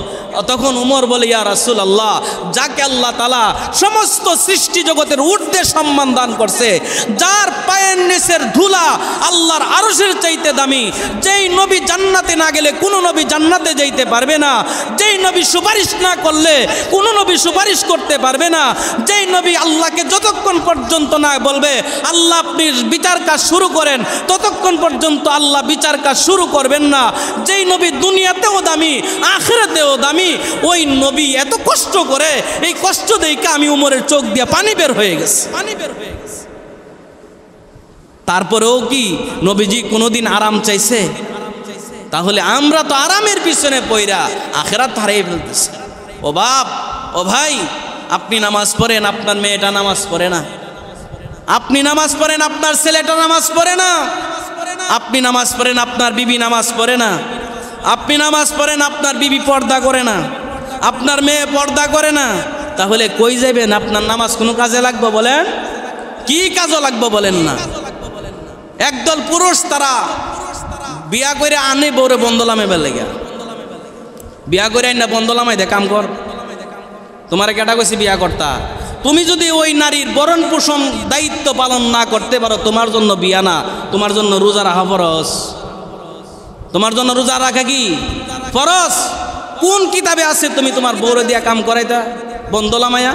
তখন ওমর বলে, ইয়া রাসূলুল্লাহ, যাকে আল্লাহ তাআলা সমস্ত সৃষ্টি জগতের ঊর্ধ্বে সম্মান দান করছে, যার পায়ের নিচের ধুলা আল্লাহর আরশের চাইতে দামি, যেই নবী জান্নাতে না গেলে কোনো নবী জান্নাতে যাইতে পারবে না, যেই নবী সুপারিশ না করলে কোনো নবী সুপারিশ করতে পারবে না, যেই নবী আল্লাহকে যতক্ষণ পর্যন্ত না বলবে আল্লাহ আপনি বিচার কাজ শুরু করেন, ততক্ষণ পর্যন্ত আল্লাহ বিচার কাজ শুরু করবেন না, যেই নবী দুনিয়াতেও দামি আখিরাতেও দামি, ওই নবী এত কষ্ট করে, এই কষ্ট দেখে আমি উমরের চোখ দিয়ে পানি বের হয়ে গেছে। তারপরেও কি নবীজি কোনোদিন আরাম চাইছে? তাহলে আমরা তো আরামের পিছনে পইরা আখিরাত হারিয়ে ফেলতেছি। ও বাপ, ও ভাই, আপনি নামাজ পড়েন, আপনার মেয়েটা নামাজ পড়ে না। আপনি নামাজ পড়েন, আপনার ছেলেটা নামাজ পড়ে না। আপনি নামাজ পড়েন, আপনার বিবি নামাজ পড়ে না। আপনি নামাজ পড়েন, আপনার বিবি পর্দা করে না, আপনার মেয়ে পর্দা করে না। তাহলে কই যাবেন? আপনার নামাজ কোনো কাজে লাগবে? বলেন, কি কাজে লাগবে বলেন না? একদল পুরুষ তারা বিয়া করে আনে বউরে বন্দলামে বেলেগা, বিয়া করে আইন না বন্দলামাই দে কাম কর। তোমার কেটা কইছি বিয়া করতা? তুমি যদি ওই নারীর বরণ পোষণ দায়িত্ব পালন না করতে পারো, তোমার জন্য বিয়া না, তোমার জন্য রোজা রাখা ফরজ। তোমার জন্য রোজা রাখা কি ফরজ? কোন কিতাবে আছে তুমি তোমার বউরে দিয়া কাম করাইতা বন্দলামায়া?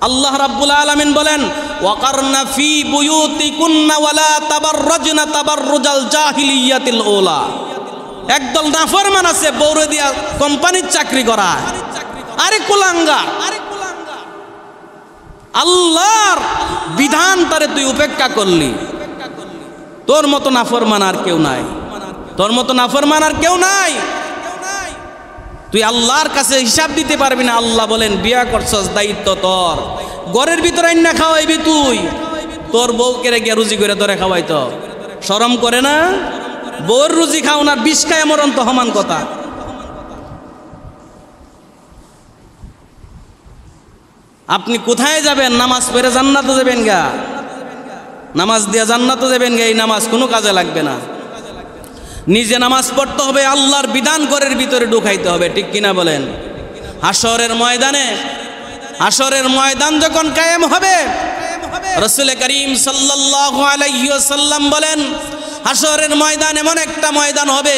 আল্লাহ রাব্বুল আলামিন বলেন, ওয়াকারনা ফি বুয়ুতিকুন্না ওয়ালা তাবাররাজনা তাবাররুজাল জাহিলিয়াতিল উলা। একদল নাফরমান আছে বউরে দিয়া কোম্পানির চাকরি করায়। আরে কুলাঙ্গার, আল্লাহর বিধান তারে তুই উপেক্ষা করলি। তোর মতো নাফরমান আর কেউ নাই, তোর মতো নাফরমান আর কেউ নাই। তুই আল্লাহর কাছে হিসাব দিতে পারবি না। আল্লাহ বলেন, বিয়া করছস দায়িত্ব তোর, ঘরের ভিতরে আইন না খাওয়াইবি তুই, তোর বউকে গিয়া রুজি করে তোরে খাওয়াইতো। শরম করে না? বউর রুজি খাও না, বিষ খায় মরণ তো সমান কথা। আপনি কোথায় যাবেন? নামাজ পড়ে জান্নাতে যাবেন গা, নামাজ দিয়া জান্নাতে যাবেন গা। এই নামাজ কোনো কাজে লাগবে না। নিজে নামাজ পড়তে হবে, আল্লাহর বিধান ঘরের ভিতরে ঢুকাইতে হবে, ঠিক কিনা বলেন? হাশরের ময়দানে, হাশরের ময়দান যখন কায়েম হবে, রাসূল করিম সাল্লাল্লাহু আলাইহি ওয়াসাল্লাম বলেন, হাশরের ময়দান এমন একটা ময়দান হবে,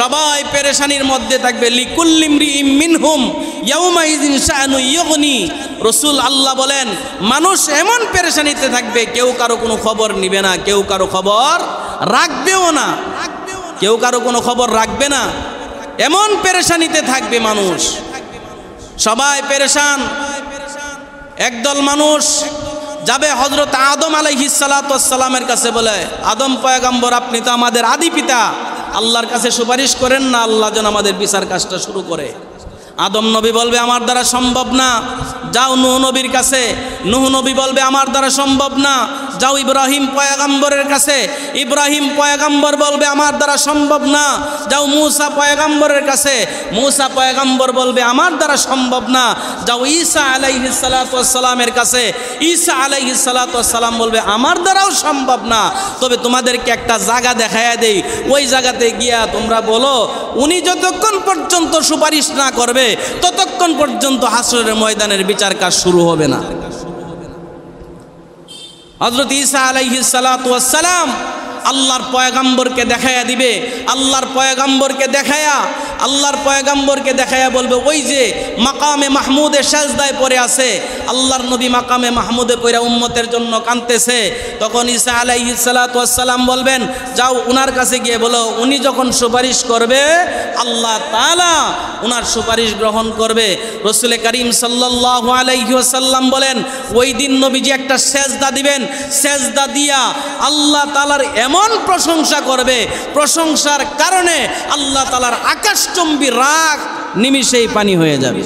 সবাই পেরেশানির মধ্যে থাকবে। লিকুল্লি ইমরিইম মিনহুম ইয়াউমাইযিন শাআনু ইউগনি। রাসূল আল্লাহ বলেন, মানুষ এমন পেরেশানিতে থাকবে, কেউ কারো কোনো খবর নিবে না, কেউ কারো খবর রাখবেও না, কেউ কারো কোনো খবর রাখবে না। এমন পেরেশানিতে থাকবে মানুষ, সবাই পেরেশান। একদল মানুষ যাবে হযরত আদম আলাইহিস সালাতু ওয়াস সালামের কাছে, বলে আদম পয়গম্বর আপনি তো আমাদের আদি পিতা, আল্লাহর কাছে সুপারিশ করেন না আল্লাহ যেন আমাদের বিচার কাজটা শুরু করে। আদম নবী বলবে আমার দ্বারা সম্ভব না, যাও নূহ নবীর কাছে। নূহ নবী বলবে আমার দ্বারা সম্ভব না, যাও ইব্রাহিম পয়গম্বরের কাছে। ইব্রাহিম পয়গম্বর বলবে আমার দ্বারা সম্ভব না, যাও মূসা পয়গম্বরের কাছে। মূসা পয়গম্বর বলবে আমার দ্বারা সম্ভব না, যাও ঈসা আলাইহিস সালাতু ওয়াস সালামের কাছে। ঈসা আলাইহিস সালাতু ওয়াস সালাম বলবে আমার দ্বারাও সম্ভব না, তবে তোমাদেরকে একটা জায়গা দেখায়া দেই, ওই জায়গাতে গিয়া তোমরা বলো উনি যতক্ষণ পর্যন্ত সুপারিশ না করবে ততক্ষণ পর্যন্ত হাসরের ময়দানের বিচার কাজ শুরু হবে না। হযরত ঈসা আলাইহিস সালাতু ওয়াস সালাম আল্লাহর পয়গম্বরকে দেখায়া দিবে। আল্লাহর পয়গম্বরকে দেখায়া বলবে ওই যে মাকামে মাহমুদে সাজদায় পড়ে আছে, আল্লাহর নবী মাকামে মাহমুদে পড়ে উম্মতের জন্য কাঁদতেছে। তখন ঈসা আলাইহিস সালাতু ওয়াস সালাম বলবেন যাও উনার কাছে গিয়ে বলো উনি যখন সুপারিশ করবে আল্লাহ তাআলা উনার সুপারিশ গ্রহণ করবে। রাসূল করিম সাল্লাল্লাহু আলাইহি ওয়াসাল্লাম বলেন ওই দিন নবীজি একটা সেজদা দিবেন, সেজদা দিয়া আল্লাহ তাআলার এমন প্রশংসা করবে, প্রশংসার কারণে আল্লাহ তাআলার আকাশচুম্বী রাগ নিমিষেই পানি হয়ে যাবে।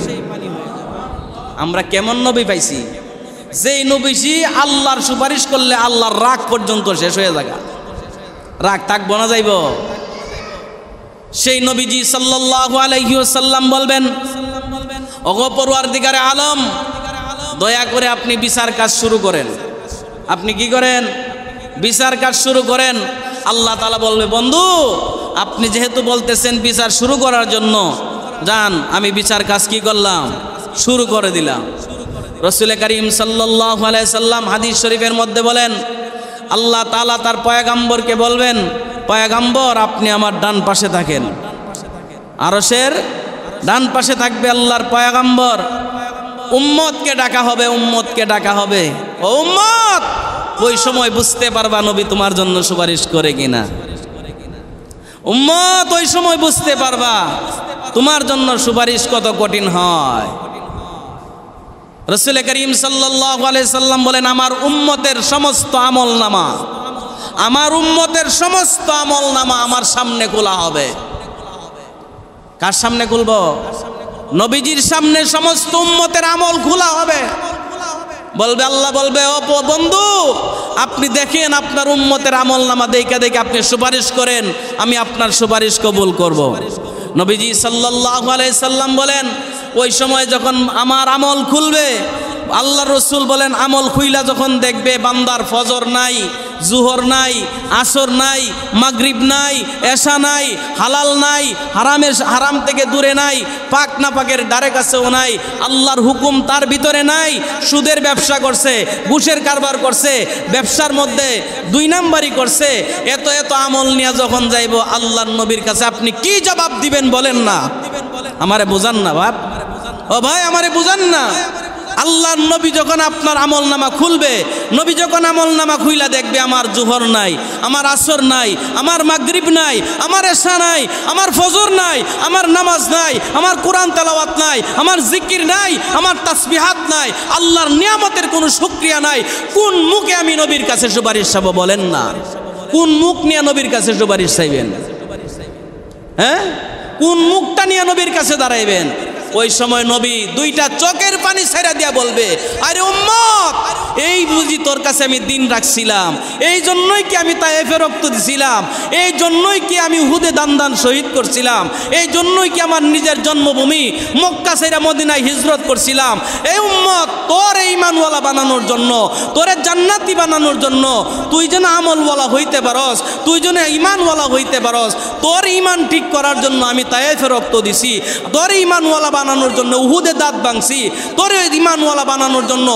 আমরা কেমন নবী পাইছি, যেই নবীজি আল্লাহর সুপারিশ করলে আল্লাহর রাগ পর্যন্ত শেষ হয়ে যায়, রাগ থাকবো না যাইব। সেই নবীজি সাল্লাল্লাহু আলাইহি ওয়াসাল্লাম বলবেন ওগো পরওয়ারদিগারে আলম, দয়া করে আপনি বিচার কাজ শুরু করেন। আপনি কি করেন? বিচার কাজ শুরু করেন। আল্লাহ তাআলা বলবে বন্ধু আপনি যেহেতু বলতেছেন বিচার শুরু করার জন্য, যান আমি বিচার কাজ কি করলাম, শুরু করে দিলাম। রাসূল করিম সাল্লাল্লাহু আলাইহি সাল্লাম হাদিস শরীফের মধ্যে বলেন আল্লাহ তাআলা তার পয়গম্বরকে বলবেন পয়গম্বর আপনি আমার ডান পাশে থাকেন। আরশের ডান পাশে থাকবে আল্লাহর পয়গম্বর। উম্মতকে ডাকা হবে, উম্মতকে ডাকা হবে, ও উম্মত ওই সময় বুঝতে পারবা নবী তোমার জন্য সুপারিশ করে কিনা। উম্মত ওই সময় বুঝতে পারবা তোমার জন্য সুপারিশ কত কঠিন হয়। রাসূল করিম সাল্লাল্লাহু আলাইহি সাল্লাম বলেন আমার উম্মতের সমস্ত আমলনামা, আমার উম্মতের সমস্ত আমলনামা আমার সামনে খোলা হবে। কার সামনে খুলবো? নবীজির সামনে সমস্ত উম্মতের আমল খোলা হবে। বলবে আল্লাহ বলবে ও বন্ধু আপনি দেখেন আপনার উম্মতের আমলনামা দেখে দেখে আপনি সুপারিশ করেন, আমি আপনার সুপারিশ কবুল করব। নবীজি সাল্লাল্লাহু আলাইহি সাল্লাম বলেন ওই সময় যখন আমার আমল খুলবে, আল্লাহ রসুল বলেন আমল খুইলা যখন দেখবে বান্দার ফজর নাই, জুহর নাই, আসর নাই, মাগরিব নাই, এশা নাই, হালাল নাই, হারাম থেকে দূরে নাই, পাক না পাকের দ্বারে কাছেও নাই, আল্লাহর হুকুম তার ভিতরে নাই, সুদের ব্যবসা করছে, ঘুষের কারবার করছে, ব্যবসার মধ্যে 2 নাম্বারই করছে, এত এত আমল নিয়ে যখন যাইব আল্লাহর নবীর কাছে আপনি কি জবাব দিবেন বলেন না? আমারে বুঝান না বাপ, ও ভাই আমারে বুঝান না। আল্লাহর নবী যখন আপনার আমলনামা খুলবে, নবী যখন আমলনামা খুইলা দেখবে আমার জোহর নাই, আমার আসর নাই, আমার মাগরিব নাই, আমার এশা নাই, আমার ফজর নাই, আমার নামাজ নাই, আমার কোরআন তেলাওয়াত নাই, আমার জিকির নাই, আমার তাসবিহাত নাই, আল্লাহর নিয়ামতের কোনো শুকরিয়া নাই, কোন মুখে আমি নবীর কাছে সুপারিশ চাইব বলেন না? কোন মুখ নিয়ে নবীর কাছে সুপারিশ চাইবেন? হ্যাঁ, কোন মুখটা নিয়ে নবীর কাছে দাঁড়াইবেন? ওই সময় নবী 2টা চোখের পানি ছেড়ে দিয়া বলবে আরে উম্মত এই বুঝি তোর কাছে আমি দিন রাখছিলাম, এই জন্যই কি আমি তায়েফে রক্ত দিছিলাম, এই জন্যই কি আমি উহুদে দান শহীদ করছিলাম, এই জন্যই কি আমার নিজের জন্মভূমি মক্কা ছেড়ে মদিনায় হিজরত করছিলাম। এই উম্মত তোর ঈমানওয়ালা বানানোর জন্য, তোরে জান্নাতি বানানোর জন্য, তুই যেন আমলওয়ালা হইতে পারস, তুই যেন ঈমানওয়ালা হইতে পারস, তোর ঈমান ঠিক করার জন্য আমি তায়েফে রক্ত দিছি, তোর ঈমানওয়ালা বানানোর জন্য উহুদে দাঁত ভাঙছি, তোর ঈমানওয়ালা বানানোর জন্য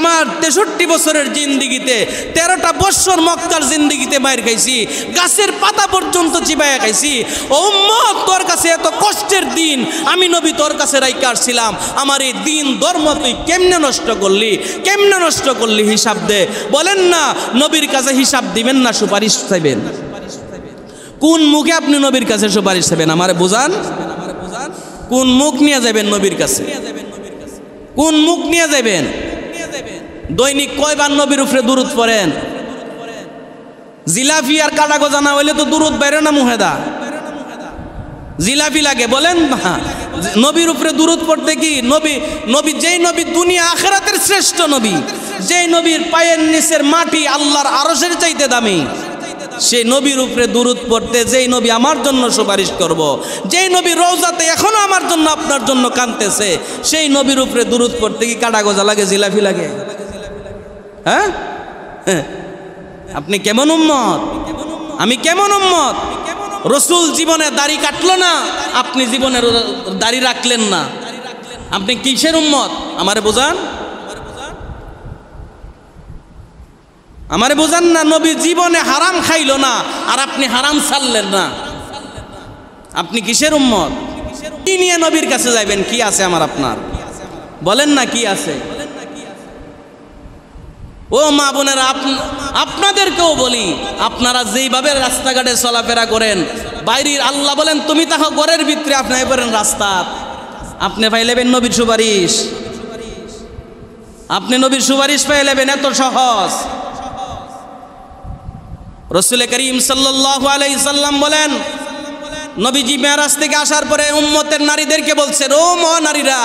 আমার 63 বছরের জিন্দিগিতে 13টা বছর মক্কার জিন্দিগিতে মায়ের খাইছি, গাছের পাতা পর্যন্ত চিবাইয়া খাইছি। ও উম্মত তোর কাছে এত কষ্টের দিন আমি নবী তোর কাছে রাইখা আসছিলাম, আমার এই দিন ধর্ম তুই কেমনে নষ্ট করলি, কেমনে নষ্ট করলি হিসাব দে। বলেন না নবীর কাছে হিসাব দিবেন না সুপারিশ চাইবেন? কোন মুখে আপনি নবীর কাছে সুপারিশ চাইবেন আমারে বুঝান? কোন মুখ নিয়ে যাবেন নবীর কাছে? কোন মুখ নিয়ে যাবেন? দৈনিক কয়বার নবীর উপরে দুরূদ পড়েন? জিলাপি আর কাটা গজা না হইলে তো দুরূদ বাইরে না মুহেদা জিলাপি লাগে বলেন না। নবীর উপরে দুরূদ পড়তে কি নবী যেই নবী দুনিয়া আখিরাতের শ্রেষ্ঠ নবী, যেই নবীর পায়ের নিচের মাটি আল্লাহর আরশের চাইতে দামি, সেই নবীর উপরে দুরূদ পড়তে, যেই নবী আমার জন্য সুপারিশ করব, যেই নবী রওজাতে এখনো আমার জন্য আপনার জন্য কাঁদতেছে, সেই নবীর উপরে দুরূদ পড়তে কি কাটা গজা লাগে, জিলাপি লাগে? হ্যাঁ, আপনি কেমন উম্মত, আমি কেমন উম্মত? রসুল জীবনে দাড়ি কাটলো না, আপনি জীবনে দাড়ি রাখলেন না, আপনি কিসের উম্মত? আমারে বোঝান, আমারে বোঝান না। নবী জীবনে হারাম খাইলো না আর আপনি হারাম ছাড়লেন না, আপনি কিসের উম্মত? কি নিয়ে নবীর কাছে যাইবেন? কি আছে আমার আপনার? বলেন না কি আছে? ও মা বোনেরা, আপনাদেরকেও বলি, আপনারা যেইভাবে রাস্তাঘাটে চলাফেরা করেন, বাইরের আল্লাহ বলেন তুমি তাহো ঘরের ভিতরে, আপনি বলেন রাস্তা, আপনি পাই লেবেন নবীর সুপারিশ, আপনি নবীর সুপারিশ পাই লেবেন, এত সহজ। রাসূল করিম সাল্লাল্লাহু আলাইহি সাল্লাম বলেন, নবীজি মেরাজ থেকে আসার পরে উম্মতের নারীদেরকে বলছেন, ও মহানারীরা,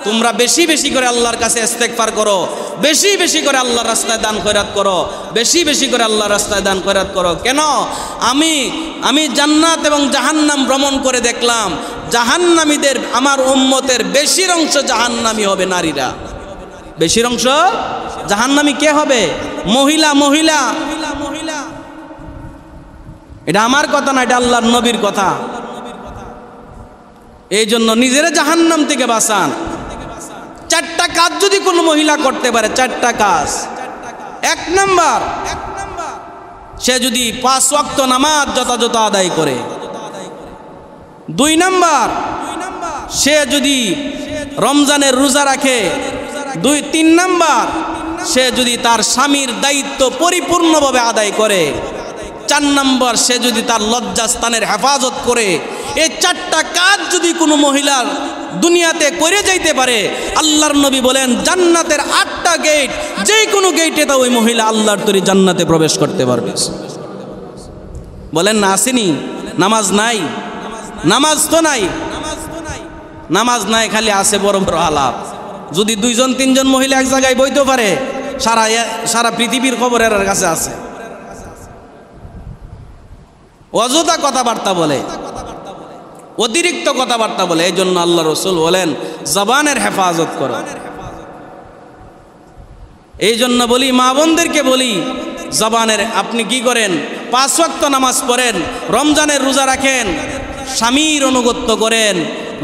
তোমরা বেশি বেশি করে আল্লাহর কাছে ইস্তেগফার করো, বেশি বেশি করে আল্লাহর রাস্তায় দান খয়রাত করো, বেশি বেশি করে আল্লাহর রাস্তায় দান খয়রাত করো। কেন? আমি জান্নাত এবং জাহান্নাম ভ্রমণ করে দেখলাম, জাহান্নামীদের, আমার উম্মতের বেশির অংশ জাহান্নামী হবে নারীরা। বেশির অংশ জাহান্নামী কে হবে? মহিলা। মহিলা, এটা আমার কথা না, এটা আল্লাহর নবীর কথা। এই জন্য নিজেরা জাহান্নাম থেকে বাঁচান। 4টা কাজ যদি কোনো মহিলা করতে পারে, 4টা কাজ। 1 নাম্বার, সে যদি 5 ওয়াক্ত নামাজ যথাযথ আদায় করে। 2 নাম্বার, সে যদি রমজানের রোজা রাখে। 3 নাম্বার, সে যদি তার স্বামীর দায়িত্ব পরিপূর্ণভাবে আদায় করে। 4 নাম্বার, সে যদি তার লজ্জাস্থানের হেফাজত করে। এই 4টা কাজ যদি কোনো মহিলার দুনিয়াতে করে যাইতে পারে, আল্লাহর নবী বলেন জান্নাতের 8টা গেট, যে কোনো গেটে তা ওই মহিলা আল্লাহর তৈরি জান্নাতে প্রবেশ করতে পারবে। বলেন না আসেনি? নামাজ নাই, নামাজ তো নাই, নামাজ নাই, খালি আছে বড় বড় আলাপ। যদি 2-3জন মহিলা এক জায়গায় বইতে পারে, সারা পৃথিবীর খবর এর কাছে আছে। অযথা কথাবার্তা বলে, অতিরিক্ত কথাবার্তা বলে। এই জন্য আল্লাহ রসুল বলেন জবানের হেফাজত করো। এই জন্য বলি, মা বোনদেরকে বলি, জবানের আপনি কি করেন? 5 ওয়াক্ত নামাজ পড়েন, রমজানের রোজা রাখেন, স্বামীর অনুগত্য করেন,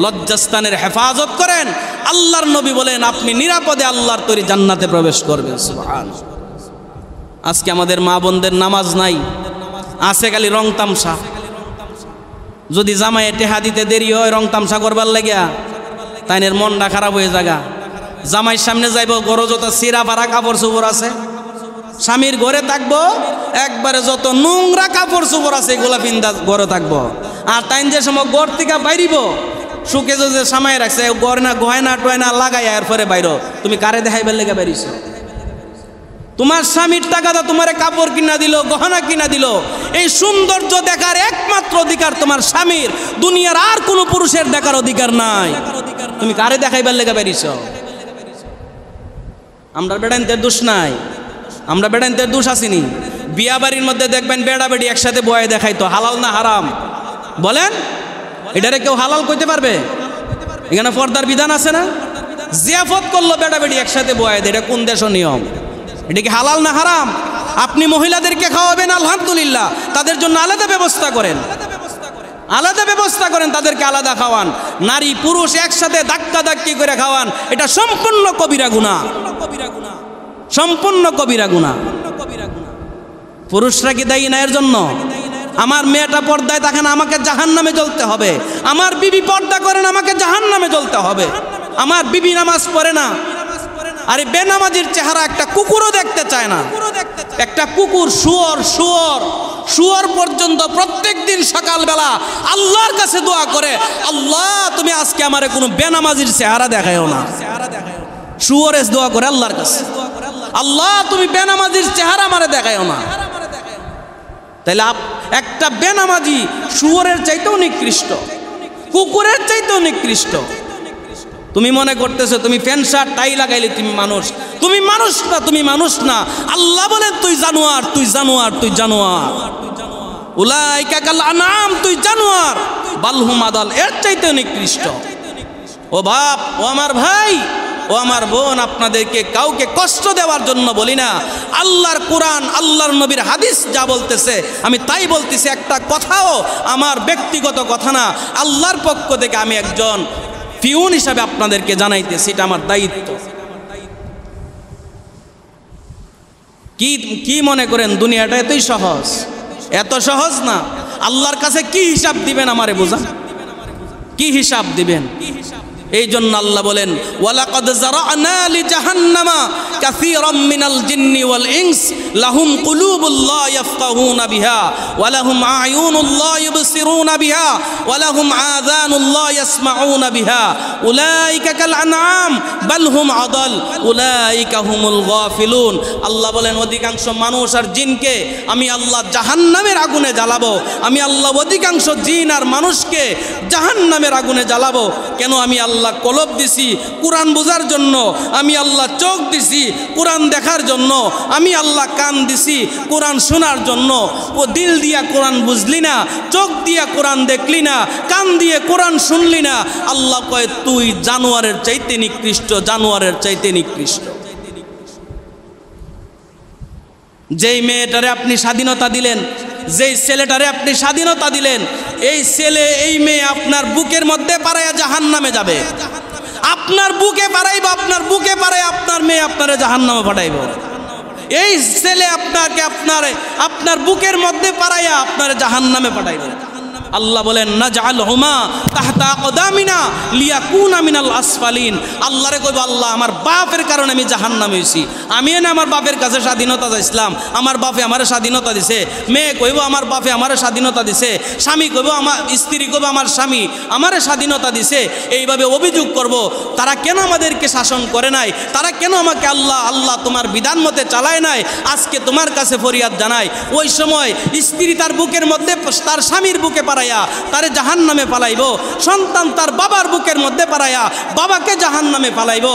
লজ্জাস্থানের হেফাজত করেন। আল্লাহর নবী বলেন আপনি নিরাপদে আল্লাহর তৈরি জান্নাতে প্রবেশ করবেন। সুবহানাল্লাহ। আজকে আমাদের মা বোনদের নামাজ নাই, আছে খালি রং তামসা। যদি জামাইয়ে টেহা দিতে দেরি হয় রং তামসা করবার লাগিয়া, তাইনের মনটা খারাপ হয়ে জায়গা। জামাইয়ের সামনে যাইব, গরো যত সিরা পারা কাপড় চোপড় আছে, স্বামীর ঘরে থাকবো, একবারে যত নোংরা কাপড় চোপড় আছে এগুলা পিন্দা ঘরে থাকবো। আর তাইন যে সময় ঘর থেকে বাইরিব, সুখে যে সামাই রাখছে গয়না গয়না টয়না লাগাই এরপরে বাইর, তুমি কারে দেখাইবার লেগে বাইরিস? তোমার স্বামীর টাকাটা তোমার কাপড় কিনা দিল, গহনা কিনা দিল। এই সৌন্দর্য দেখার একমাত্র অধিকার তোমার স্বামীর, দুনিয়ার আর কোনো পুরুষের দেখার অধিকার নাই। তুমি কারে দেখাইবার লেগে বেরিয়েছ? আমরা বেড়াইনদের দোষ নাই, আমরা বেড়াইনদের দোষ আসিনি। বিয়া বাড়ির মধ্যে দেখবেন বেড়া বেড়ি একসাথে বয়ে দেখাইতো, হালাল না হারাম? বলেন, এটারে কেউ হালাল কইতে পারবে? এখানে পর্দার বিধান আছে না? জিয়াফত করলো বেড়া বেড়ি একসাথে বয়ে দেয়, এটা কোন দেশের নিয়ম? এটা কি হালাল না হারাম? আপনি মহিলাদেরকে খাওয়াবেন, আলহামদুলিল্লাহ, তাদের জন্য আলাদা ব্যবস্থা করেন, আলাদা ব্যবস্থা করেন, তাদেরকে আলাদা খাওয়ান। নারী পুরুষ একসাথে ধাক্কা ধাক্কি করে খাওয়ান, এটা সম্পূর্ণ কবিরা গুনাহ, সম্পূর্ণ কবিরা গুনাহ। পুরুষরা কি দায়ী না এর জন্য? আমার মেয়েটা পর্দায় দেখেন, আমাকে জাহান্নামে জ্বলতে হবে। আমার বিবি পর্দা করেন, আমাকে জাহান্নামে জ্বলতে হবে। আমার বিবি নামাজ পড়ে না, আরে বেনামাজির চেহারা একটা কুকুরও দেখতে চায় না। একটা কুকুর, শুয়োর শুয়োর পর্যন্ত প্রত্যেক দিন সকালবেলা আল্লাহর কাছে দোয়া করে, আল্লাহ তুমি আজকে আমারে কোনো বেনামাজির চেহারা দেখায়ও না। শুয়োর দোয়া করে আল্লাহর কাছে, আল্লাহ তুমি বেনামাজির চেহারা আমারে দেখায়ও না। তাইলে একটা বেনামাজি শুয়োরের চাইতেও নিকৃষ্ট, কুকুরের চাইতেও নিকৃষ্ট। তুমি মনে করতেছো তুমি প্যান্ট শার্ট টাই লাগাইলে তুমি মানুষ, তুমি মানুষ না, তুমি মানুষ না। আল্লাহ বলেন তুই জানোয়ার, তুই জানোয়ার, তুই জানোয়ার। উলাইকা কাল আনাম, তুই জানোয়ার, বালহুম আদাল, এর চাইতেও নিকৃষ্ট। ও বাপ, ও আমার ভাই, ও আমার বোন, আপনাদেরকে কাউকে কষ্ট দেওয়ার জন্য বলি না। আল্লাহর কোরআন, আল্লাহর নবীর হাদিস যা বলতেছে আমি তাই বলতেছি। একটা কথাও আমার ব্যক্তিগত কথা না, আল্লাহর পক্ষ থেকে আমি একজন পিউন হিসাবে আপনাদেরকে জানাইতেছি, এটা আমার দায়িত্ব। কি মনে করেন দুনিয়াটা এতই সহজ? এত সহজ না। আল্লাহর কাছে কি হিসাব দিবেন আমারে বোঝা, কি হিসাব দিবেন? এই জন্য আল্লাহ বলেন, ওয়ালাকাদ যারা'না লিজাহান্নামা কাসীরাম মিনাল জিন্নি ওয়াল ইনস লাহুম কুলুবুল লা ইয়াফকাহুনা বিহা ওয়া লাহুম আ'য়ুনুল লা ইউবসিরুনা বিহা ওয়া লাহুম আযানুল লা ইয়াসমাউনা বিহা উলাইকা কাল আনআম বাল হুম আদাল উলাইকা হুমুল গাফিলুন। আল্লাহ বলেন, অধিকাংশ মানুষ আর জিনকে আমি আল্লাহ জাহান্নামের আগুনে জ্বালাবো। আমি আল্লাহ অধিকাংশ জিন আর মানুষকে জাহান্নামের আগুনে জ্বালাবো। কেন? আমি আল্লাহ কলব দিছি কোরআন বোঝার জন্য, আমি আল্লাহ চোখ দিছি কোরআন দেখার জন্য, আমি আল্লাহ কান দিছি কোরআন শোনার জন্য। ও দিল দিয়া কোরআন বুঝলি না, চোখ দিয়া কোরআন দেখলি না, কান দিয়ে কোরআন শুনলি না। আল্লাহ কয় তুই জানোয়ারের চাইতে নিকৃষ্ট, জানোয়ারের চাইতে নিকৃষ্ট। যেই মেয়েটারে আপনি স্বাধীনতা দিলেন, যেই ছেলেটারে আপনি স্বাধীনতা দিলেন, এই ছেলে এই মেয়ে আপনার বুকের মধ্যে পারাইয়া জাহান্নামে যাবে। আপনার বুকে পারাইব, আপনার বুকে পারাই আপনার মেয়ে আপনারে জাহান্নামে পাঠাইব। এই ছেলে আপনাকে আপনার বুকের মধ্যে পারাইয়া আপনার জাহান্নামে পাঠাইব। আল্লাহ বলেন, নাজআলহুমা তাহতা আকদামিনা লিয়াকুনা মিনাল আসফালিন। আল্লাহরে কইব, আল্লাহ আমার বাপের কারণে আমি জাহান্নামে হইছি, আমি না আমার বাপের কাছে স্বাধীনতা চাইছিলাম, আমার বাপে আমারে স্বাধীনতা দিছে। মেয়ে কইব আমার বাপে আমারে স্বাধীনতা দিছে, স্বামী কইব আমার স্ত্রী কইব আমার স্বামী আমারে স্বাধীনতা দিছে। এইভাবে অভিযোগ করব, তারা কেন আমাদেরকে শাসন করে নাই, তারা কেন আমাকে আল্লাহ তোমার বিধান মতে চালায় নাই। আজকে তোমার কাছে ফরিয়াদ জানাই। ওই সময় স্ত্রী তার বুকের মধ্যে তার স্বামীর বুকে পারাইয়া তারে জাহান্নামে পালাইব, সন্তান তার বাবার বুকের মধ্যে পারাইয়া বাবাকে জাহান্নামে পালাইব।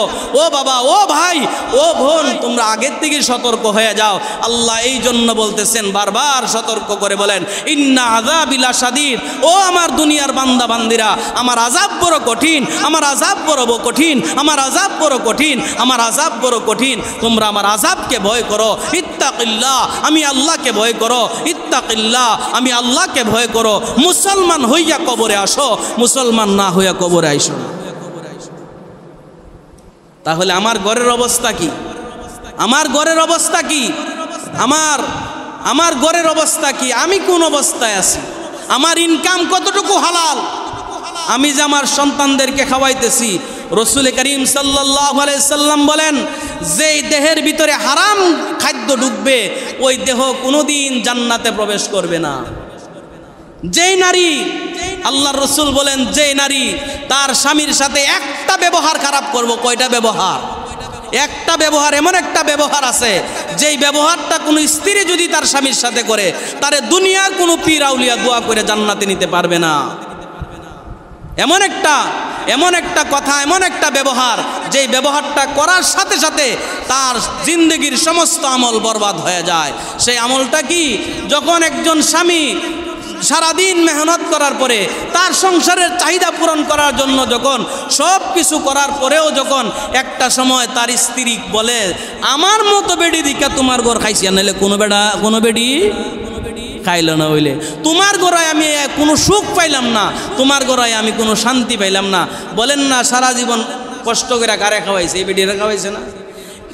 ও বাবা, ও ভাই, ও বোন, তোমরা আগের থেকে সতর্ক হয়ে যাও। আল্লাহ এই জন্য বলতেছেন, বারবার সতর্ক করে বলেন, ইন্না আযাবি লাশাদীদ। ও আমার দুনিয়ার বান্দা বান্দিরা, আমার আযাব বড় কঠিন, আমার আযাব বড় কঠিন, আমার আযাব বড় কঠিন, আমার আযাব বড় কঠিন। তোমরা আমার আযাবকে ভয় করো। ইত্তাকিল্লাহ, আমি আল্লাহকে ভয় করো। ইত্তাকিল্লাহ, আমি আল্লাহকে ভয় করো। মুসলমান হইয়া কবরে আসো, মুসলমান না হইয়া কবরে আইসো। তাহলে আমার ঘরের অবস্থা কি? আমার ঘরের অবস্থা কি? আমার ঘরের অবস্থা কি? আমি কোন অবস্থায় আছি? আমার ইনকাম কতটুকু হালাল? আমি যে আমার সন্তানদেরকে খাওয়াইতেছি, রাসূল করিম সাল্লাল্লাহু আলাইহি সাল্লাম বলেন, যেই দেহের ভিতরে হারাম খাদ্য ঢুকবে ওই দেহ কোনোদিন জান্নাতে প্রবেশ করবে না। যেই নারী, আল্লাহর রাসূল বলেন, যেই নারী তার স্বামীর সাথে একটা ব্যবহার খারাপ করব, কয়টা ব্যবহার? একটা ব্যবহার, এমন একটা ব্যবহার আছে যেই ব্যবহারটা কোনো স্ত্রী যদি তার স্বামীর সাথে করে, তারে দুনিয়ার কোনো পীর আউলিয়া দোয়া করে জান্নাতে নিতে পারবে না। এমন একটা কথা, এমন একটা ব্যবহার, যেই ব্যবহারটা করার সাথে সাথে তার জিন্দগির সমস্ত আমল বরবাদ হয়ে যায়। সেই আমলটা কি? যখন একজন স্বামী সারাদিন মেহনত করার পরে তার সংসারের চাহিদা পূরণ করার জন্য যখন সব কিছু করার পরেও যখন একটা সময় তার স্ত্রী বলে, আমার মতো বেডি দিকা তোমার ঘর খাইছি, নাহলে কোনো বেডি খাইল না, হইলে তোমার গড়ায় আমি কোনো সুখ পাইলাম না, তোমার গড়ায় আমি কোনো শান্তি পাইলাম না। বলেন না, সারা জীবন কষ্ট করে কারে খাওয়াইছে? এই বেডিরা খাওয়াইছে না?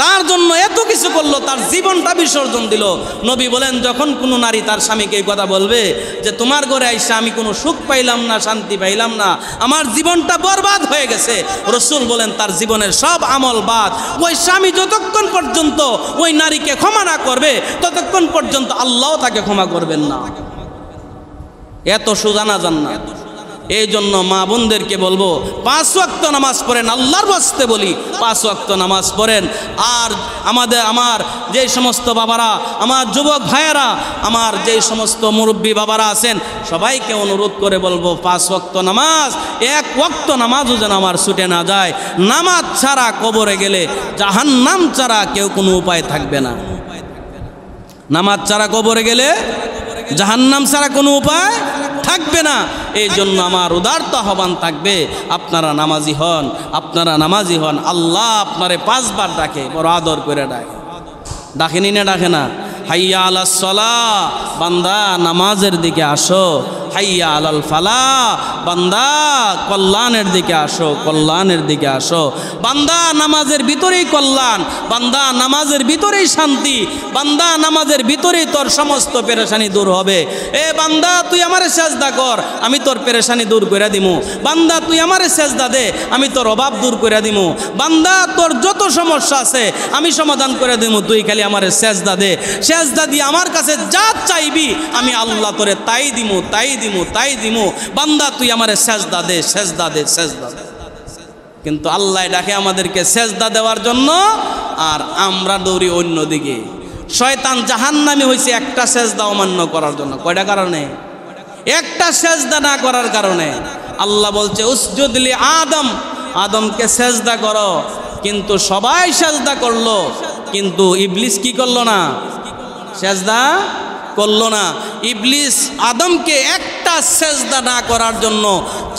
তার জন্য এত কিছু করলো, তার জীবনটা বিসর্জন দিল। নবী বলেন যখন কোনো নারী তার স্বামীকে এই কথা বলবে যে তোমার ঘরে আইসা আমি কোনো সুখ পাইলাম না, শান্তি পাইলাম না, আমার জীবনটা বরবাদ হয়ে গেছে, রাসূল বলেন তার জীবনের সব আমল বাদ। ওই স্বামী যতক্ষণ পর্যন্ত ওই নারীকে ক্ষমা না করবে ততক্ষণ পর্যন্ত আল্লাহও তাকে ক্ষমা করবেন না। এত সোজা না জান্নাত। এই জন্য মা বোনদেরকে বলবো 5 ওয়াক্ত নামাজ পড়েন, আল্লাহর ওয়াস্তে বলি 5 ওয়াক্ত নামাজ পড়েন। আর আমার যে সমস্ত বাবারা, আমার যুবক ভাইয়েরা, আমার যে সমস্ত মুরব্বী বাবারা আছেন সবাইকে অনুরোধ করে বলবো 5 ওয়াক্ত নামাজ, 1 ওয়াক্ত নামাজও যেন আমার ছুটে না যায়। নামাজ ছাড়া কবরে গেলে জাহান্নাম ছাড়া কেউ কোনো উপায় থাকবে না। নামাজ ছাড়া কবরে গেলে জাহান্নাম ছাড়া কোনো উপায় থাকবে না। এই জন্য আমার উদারত আহ্বান থাকবে, আপনারা নামাজি হন, আপনারা নামাজি হন। আল্লাহ আপনারে 5 বার ডাকে, বড় আদর করে ডাকে। ডাকেনি না ডাকে না? হাইয়া আলাস সালাহ, বান্দা নামাজের দিকে আসো। হাইয়া আলাল ফালাহ, বান্দা কল্যাণের দিকে আসো, কল্যাণের দিকে আসো। বান্দা নামাজের ভিতরেই কল্যাণ, বান্দা নামাজের ভিতরেই শান্তি, বান্দা নামাজের ভিতরেই তোর সমস্ত পেরেশানি দূর হবে। এ বান্দা তুই আমারে সেজদা কর, আমি তোর পেরেশানি দূর করে দিমু। বান্দা তুই আমারে সেজদা দে, আমি তোর অভাব দূর করে দিমু। বান্দা তোর যত সমস্যা আছে আমি সমাধান করে দিমু, তুই খালি আমারে সেজদা দে। সেজদা দিয়ে আমার কাছে যা চাইবি আমি আল্লাহ তোরে তাই দিমু, তাই দিমু, তাই দিমু। বান্দা তুই আমারে সেজদা দে, সেজদা দে, সেজদা দে। কিন্তু আল্লাহ ডাকে আমাদেরকে সেজদা দেওয়ার জন্য, আর আমরা দৌড়ি অন্যদিকে। শয়তান জাহান্নামী হয়েছে একটা সেজদা অমান্য করার জন্য। কয়টা কারণে? একটা সেজদা না করার কারণে। আল্লাহ বলছে উসজুদলি আদম, আদমকে সেজদা করো, কিন্তু সবাই সেজদা করলো, কিন্তু ইবলিস কি করলো না? সেজদা করলো না। ইবলিস আদমকে একটা সেজদা না করার জন্য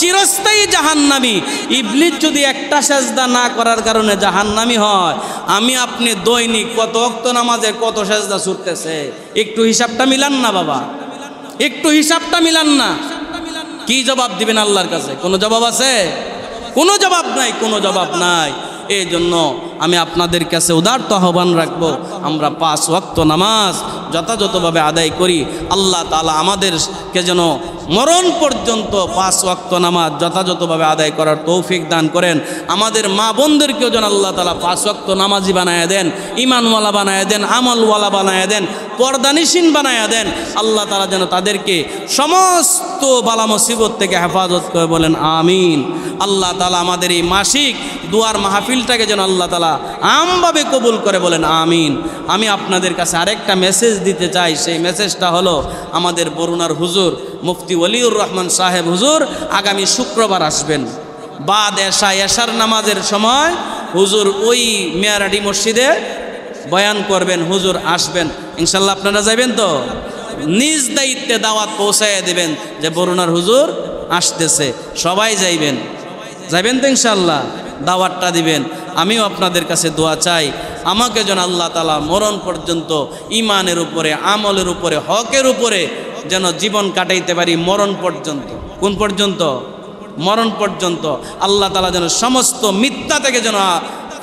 চিরস্থায়ী জাহান্নামী। ইবলিস যদি একটা সেজদা না করার কারণে জাহান্নামী হয়, আমি আপনি দৈনিক কত ওয়াক্ত নামাজে কত সেজদা ছুটতেছে, একটু হিসাবটা মিলান না বাবা, একটু হিসাবটা মিলান না। কি জবাব দিবেন আল্লাহর কাছে? কোনো জবাব আছে? কোনো জবাব নাই, কোনো জবাব নাই। এই জন্য আমি আপনাদের কাছে উদারত আহ্বান রাখবো, আমরা 5 ওয়াক্ত নামাজ যথাযথভাবে আদায় করি। আল্লাহ তাআলা আমাদেরকে যেন মরণ পর্যন্ত 5 ওয়াক্ত নামাজ যথাযথভাবে আদায় করার তৌফিক দান করেন। আমাদের মা বোনদেরকেও যেন আল্লাহ তাআলা 5 ওয়াক্ত নামাজি বানায় দেন, ইমানওয়ালা বানায় দেন, আমলওয়ালা বানায় দেন, পর্দানিসীন বানায় দেন। আল্লাহ তাআলা যেন তাদেরকে সমস্ত বালা মুসিবত থেকে হেফাজত করে, বলেন আমিন। আল্লাহ তাআলা আমাদের এই মাসিক দুয়ার মাহফিলটাকে যেন আল্লাহ তাআলা আমভাবে কবুল করে, বলেন আমিন। আমি আপনাদের কাছে আরেকটা মেসেজ দিতে চাই, সেই মেসেজটা হলো আমাদের বরুণার হুজুর মুফতি ওলিউর রহমান সাহেব হুজুর আগামী শুক্রবার আসবেন। বাদ এশার নামাজের সময় হুজুর ওই মেয়ারাডি মসজিদে বয়ান করবেন, হুজুর আসবেন ইনশাল্লাহ। আপনারা যাবেন তো? নিজ দায়িত্বে দাওয়াত পৌঁছায় দেবেন যে বরুণার হুজুর আসতেছে, সবাই যাইবেন, যাবেন তো ইনশাল্লাহ? দাওয়াতটা দিবেন। আমিও আপনাদের কাছে দোয়া চাই, আমাকে যেন আল্লাহ তাআলা মরণ পর্যন্ত ইমানের উপরে, আমলের উপরে, হকের উপরে যেন জীবন কাটাইতে পারি মরণ পর্যন্ত। কোন পর্যন্ত? মরণ পর্যন্ত। আল্লাহ তাআলা যেন সমস্ত মিথ্যা থেকে, যেন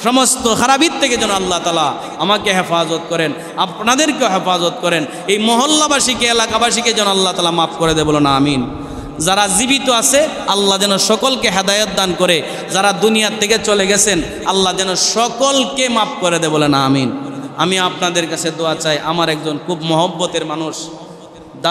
সমস্ত খারাপির থেকে যেন আল্লাহ তাআলা আমাকে হেফাজত করেন, আপনাদেরকেও হেফাজত করেন। এই মহল্লাবাসীকে, এলাকাবাসীকে যেন আল্লাহ তাআলা মাফ করে দেয়, বলুন আমিন। যারা জীবিত আছে আল্লাহ যেন সকলকে হেদায়েত দান করে, যারা দুনিয়ার থেকে চলে গেছেন আল্লাহ যেন সকলকে মাফ করে দেয়, বলেন আমিন। আমি আপনাদের কাছে দোয়া চাই, আমার একজন খুব মহব্বতের মানুষ